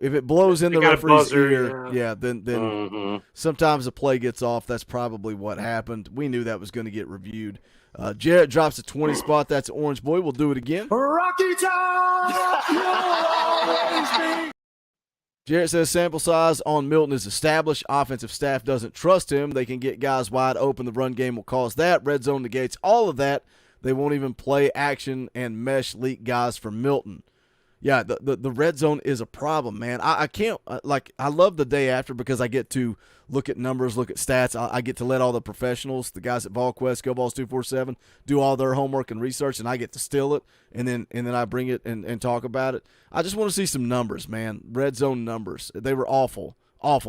it blows in the got a referee's buzzer, ear, then sometimes a play gets off. That's probably what happened. We knew that was going to get reviewed. Jarrett drops a 20 spot. That's Orange Boy. We'll do it again. Rocky Top, you'll always be. Jarrett says sample size on Milton is established. Offensive staff doesn't trust him. They can get guys wide open. The run game will cause that. Red zone negates all of that. They won't even play action and mesh leak guys for Milton. Yeah, the red zone is a problem, man. I can't I love the day after because I get to look at numbers, look at stats. I get to let all the professionals, the guys at VolQuest, Go Balls 247, do all their homework and research, and I get to steal it, and then I bring it and talk about it. I just want to see some numbers, man. Red zone numbers. They were awful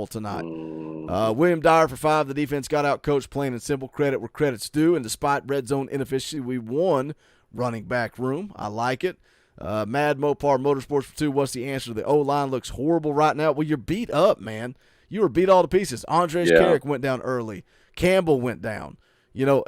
tonight. William Dyer for 5. The defense got out coached, plain and simple. Credit where credit's due, and despite red zone inefficiency, we won running back room. I like it. Mad Mopar Motorsports for 2. What's the answer? The O-line looks horrible right now. Well, you're beat up, man. You were beat all to pieces. Andres Carrick went down early. Campbell went down. You know,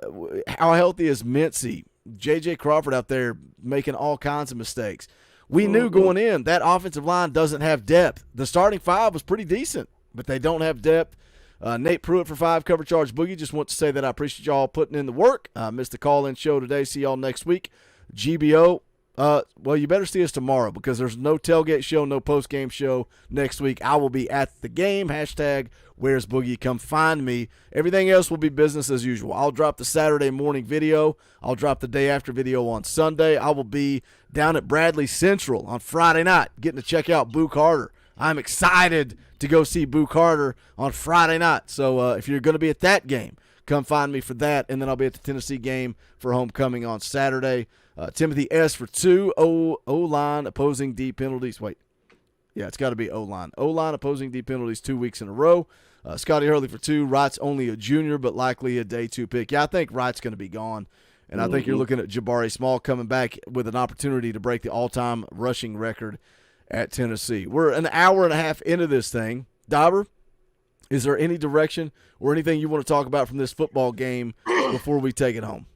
how healthy is Mincy? J.J. Crawford out there making all kinds of mistakes. We knew going in that offensive line doesn't have depth. The starting 5 was pretty decent, but they don't have depth. Nate Pruitt for 5. Cover charge Boogie. Just want to say that I appreciate y'all putting in the work. Missed the call-in show today. See y'all next week. GBO. Well, you better see us tomorrow because there's no tailgate show, no post-game show next week. I will be at the game. #Where's Boogie? Come find me. Everything else will be business as usual. I'll drop the Saturday morning video. I'll drop the day after video on Sunday. I will be down at Bradley Central on Friday night getting to check out Boo Carter. I'm excited to go see Boo Carter on Friday night. So if you're going to be at that game, come find me for that. And then I'll be at the Tennessee game for homecoming on Saturday. Timothy S. for 2. O-line opposing D penalties. Wait. Yeah, it's got to be O-line. O-line opposing D penalties 2 weeks in a row. Scotty Hurley for 2. Wright's only a junior, but likely a day 2 pick. Yeah, I think Wright's going to be gone. And I think you're looking at Jabari Small coming back with an opportunity to break the all-time rushing record at Tennessee. We're an hour and a half into this thing. Dauber, is there any direction or anything you want to talk about from this football game before we take it home?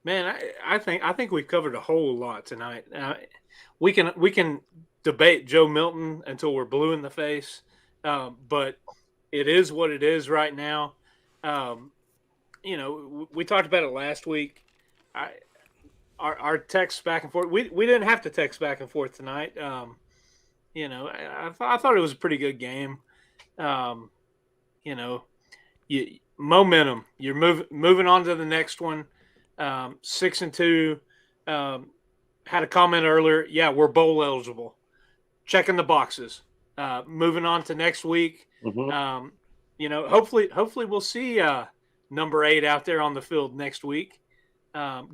Man, I think we've covered a whole lot tonight. We can debate Joe Milton until we're blue in the face, but it is what it is right now. You know, we talked about it last week. Our texts back and forth. We didn't have to text back and forth tonight. You know, I thought it was a pretty good game. You know, momentum. You're moving on to the next one. 6-2. Had a comment earlier. Yeah, we're bowl eligible. Checking the boxes. Moving on to next week. You know, hopefully we'll see number 8 out there on the field next week,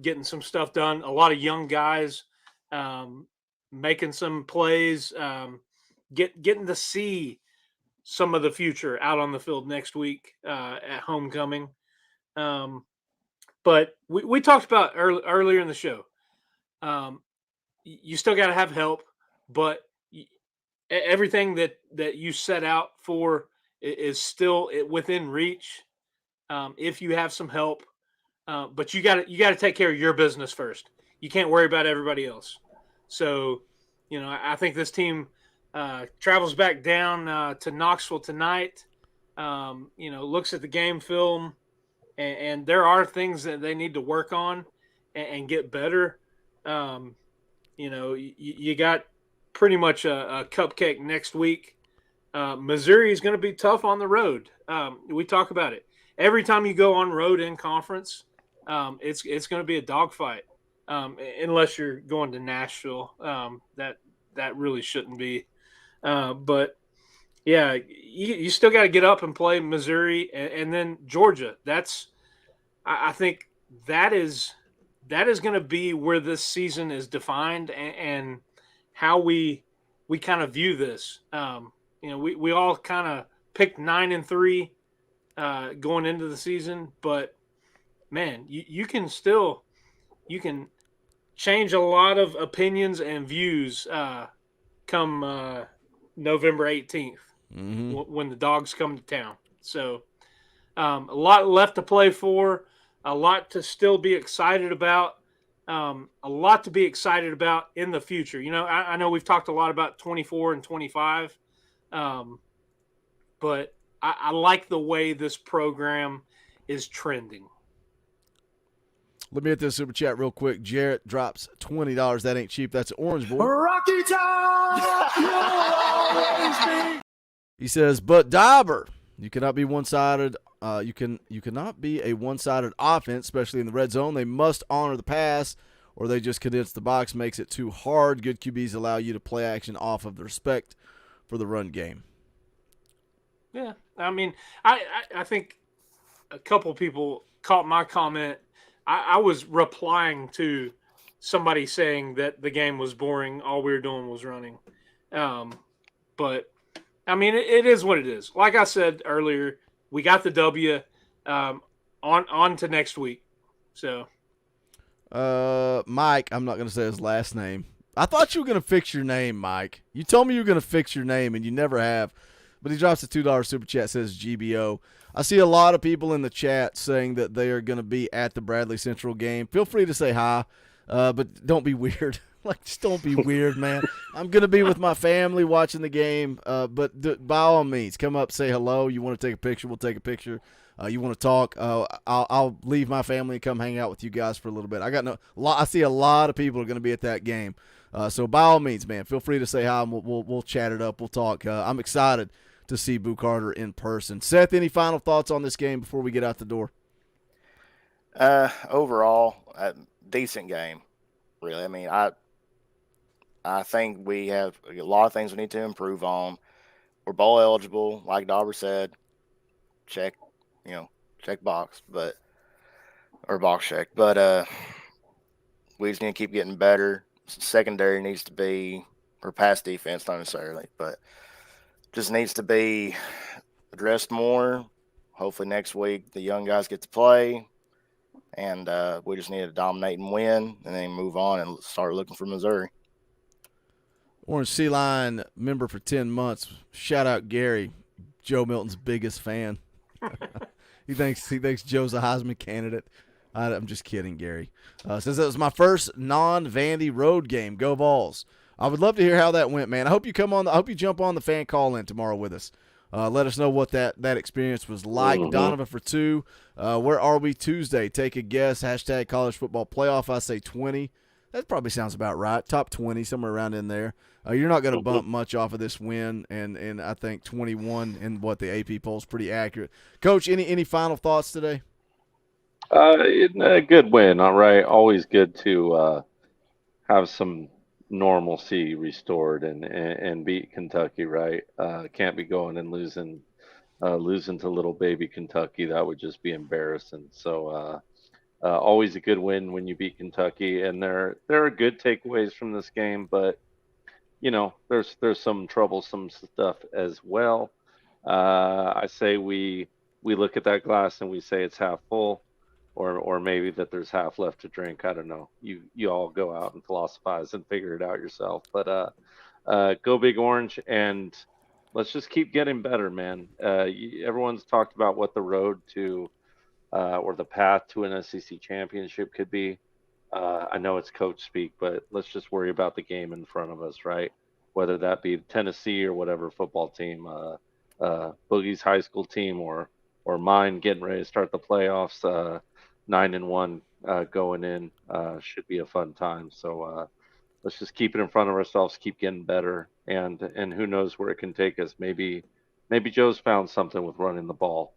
getting some stuff done. A lot of young guys making some plays, getting to see some of the future out on the field next week at homecoming. But we talked about earlier in the show. You still got to have help, but everything that you set out for is still within reach. If you have some help, but you got to take care of your business first. You can't worry about everybody else. So, I think this team travels back down to Knoxville tonight. Looks at the game film, and there are things that they need to work on and get better. You got pretty much a cupcake next week. Missouri is going to be tough on the road. We talk about it every time you go on road in conference. It's going to be a dogfight, unless you're going to Nashville. That really shouldn't be. But yeah, you still got to get up and play Missouri and then Georgia. I think that is going to be where this season is defined and how we kind of view this. We all kind of picked 9-3 going into the season, but man, you can change a lot of opinions and views come November 18th when the Dogs come to town. So a lot left to play for, a lot to still be excited about, a lot to be excited about in the future. I know we've talked a lot about 24 and 25, but I like the way this program is trending. Let me hit this super chat real quick. Jarrett drops $20. That ain't cheap. That's Orange Boy. Rocky Top, you'll always be. He says, but Dauber, you cannot be one-sided. You cannot be a one-sided offense, especially in the red zone. They must honor the pass, or they just condense the box, makes it too hard. Good QBs allow you to play action off of the respect for the run game. Yeah, I mean, I think a couple people caught my comment. I was replying to somebody saying that the game was boring. All we were doing was running. But, I mean, it is what it is. Like I said earlier, we got the W on to next week. So, Mike, I'm not going to say his last name. I thought you were going to fix your name, Mike. You told me you were going to fix your name, and you never have. But he drops a $2 super chat, says GBO. I see a lot of people in the chat saying that they are going to be at the Bradley Central game. Feel free to say hi, but don't be weird. Just don't be weird, man. I'm going to be with my family watching the game, but by all means, come up, say hello. You want to take a picture, we'll take a picture. You want to talk, I'll leave my family and come hang out with you guys for a little bit. I see a lot of people are going to be at that game. So by all means, man, feel free to say hi, and we'll chat it up. We'll talk. I'm excited to see Boo Carter in person. Seth, any final thoughts on this game before we get out the door? Overall, a decent game, really. I mean, I think we have a lot of things we need to improve on. We're bowl eligible, like Dauber said. Check box, or box check. But we just need to keep getting better. Secondary needs to be, or pass defense, not necessarily, but just needs to be addressed more. Hopefully next week the young guys get to play, and we just need to dominate and win, and then move on and start looking for Missouri. Orange Sea Line member for 10 months. Shout out Gary, Joe Milton's biggest fan. He thinks Joe's a Heisman candidate. I'm just kidding, Gary. Says that was my first non-Vandy road game. Go Vols. I would love to hear how that went, man. I hope you jump on the fan call in tomorrow with us. Let us know what that experience was like. Mm-hmm. Donovan for 2. Where are we Tuesday? Take a guess. # college football playoff. I say 20. That probably sounds about right. Top 20, somewhere around in there. You're not going to bump much off of this win, and I think 21 in what the AP poll is pretty accurate. Coach, any final thoughts today? A good win, all right. Always good to have some normalcy restored and beat Kentucky, right? Can't be going and losing to little baby Kentucky. That would just be embarrassing. So always a good win when you beat Kentucky, and there are good takeaways from this game, but there's some troublesome stuff as well. I say we look at that glass and we say it's half full. Or maybe that there's half left to drink. I don't know. You all go out and philosophize and figure it out yourself. But go Big Orange, and let's just keep getting better, man. Everyone's talked about what the road to or the path to an SEC championship could be. I know it's coach speak, but let's just worry about the game in front of us, right? Whether that be Tennessee or whatever football team, Boogie's high school team, or mine getting ready to start the playoffs. 9-1 going in should be a fun time. So let's just keep it in front of ourselves, keep getting better, and who knows where it can take us. Maybe Joe's found something with running the ball.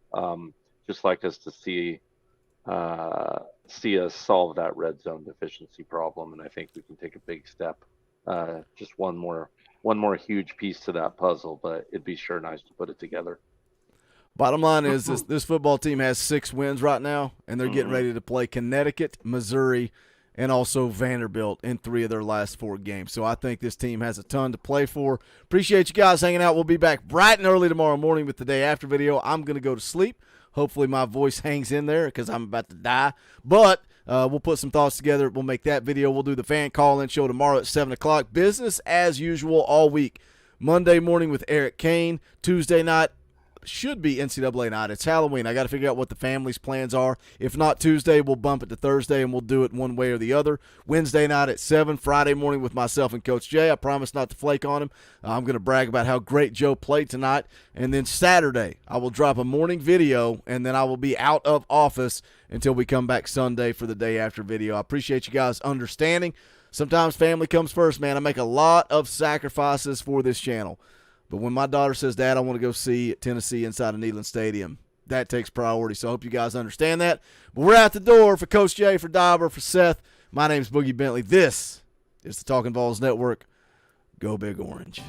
Just like us to see us solve that red zone deficiency problem, and I think we can take a big step. Just one more huge piece to that puzzle, but it'd be sure nice to put it together. Bottom line is this football team has 6 wins right now, and they're getting ready to play Connecticut, Missouri, and also Vanderbilt in 3 of their last 4 games. So I think this team has a ton to play for. Appreciate you guys hanging out. We'll be back bright and early tomorrow morning with the day after video. I'm going to go to sleep. Hopefully my voice hangs in there because I'm about to die. But we'll put some thoughts together. We'll make that video. We'll do the fan call-in show tomorrow at 7 o'clock. Business as usual all week. Monday morning with Eric Kane. Tuesday night should be NCAA night. It's Halloween. I got to figure out what the family's plans are. If not Tuesday, we'll bump it to Thursday, and we'll do it one way or the other. Wednesday night at 7, Friday morning with myself and Coach Jay. I promise not to flake on him. I'm going to brag about how great Joe played tonight. And then Saturday, I will drop a morning video, and then I will be out of office until we come back Sunday for the day after video. I appreciate you guys understanding. Sometimes family comes first, man. I make a lot of sacrifices for this channel. But when my daughter says, Dad, I want to go see Tennessee inside of Neyland Stadium, that takes priority. So I hope you guys understand that. But we're out the door. For Coach Jay, for Dauber, for Seth, my name's Boogie Bentley. This is the Talkin VAWLS Network. Go Big Orange.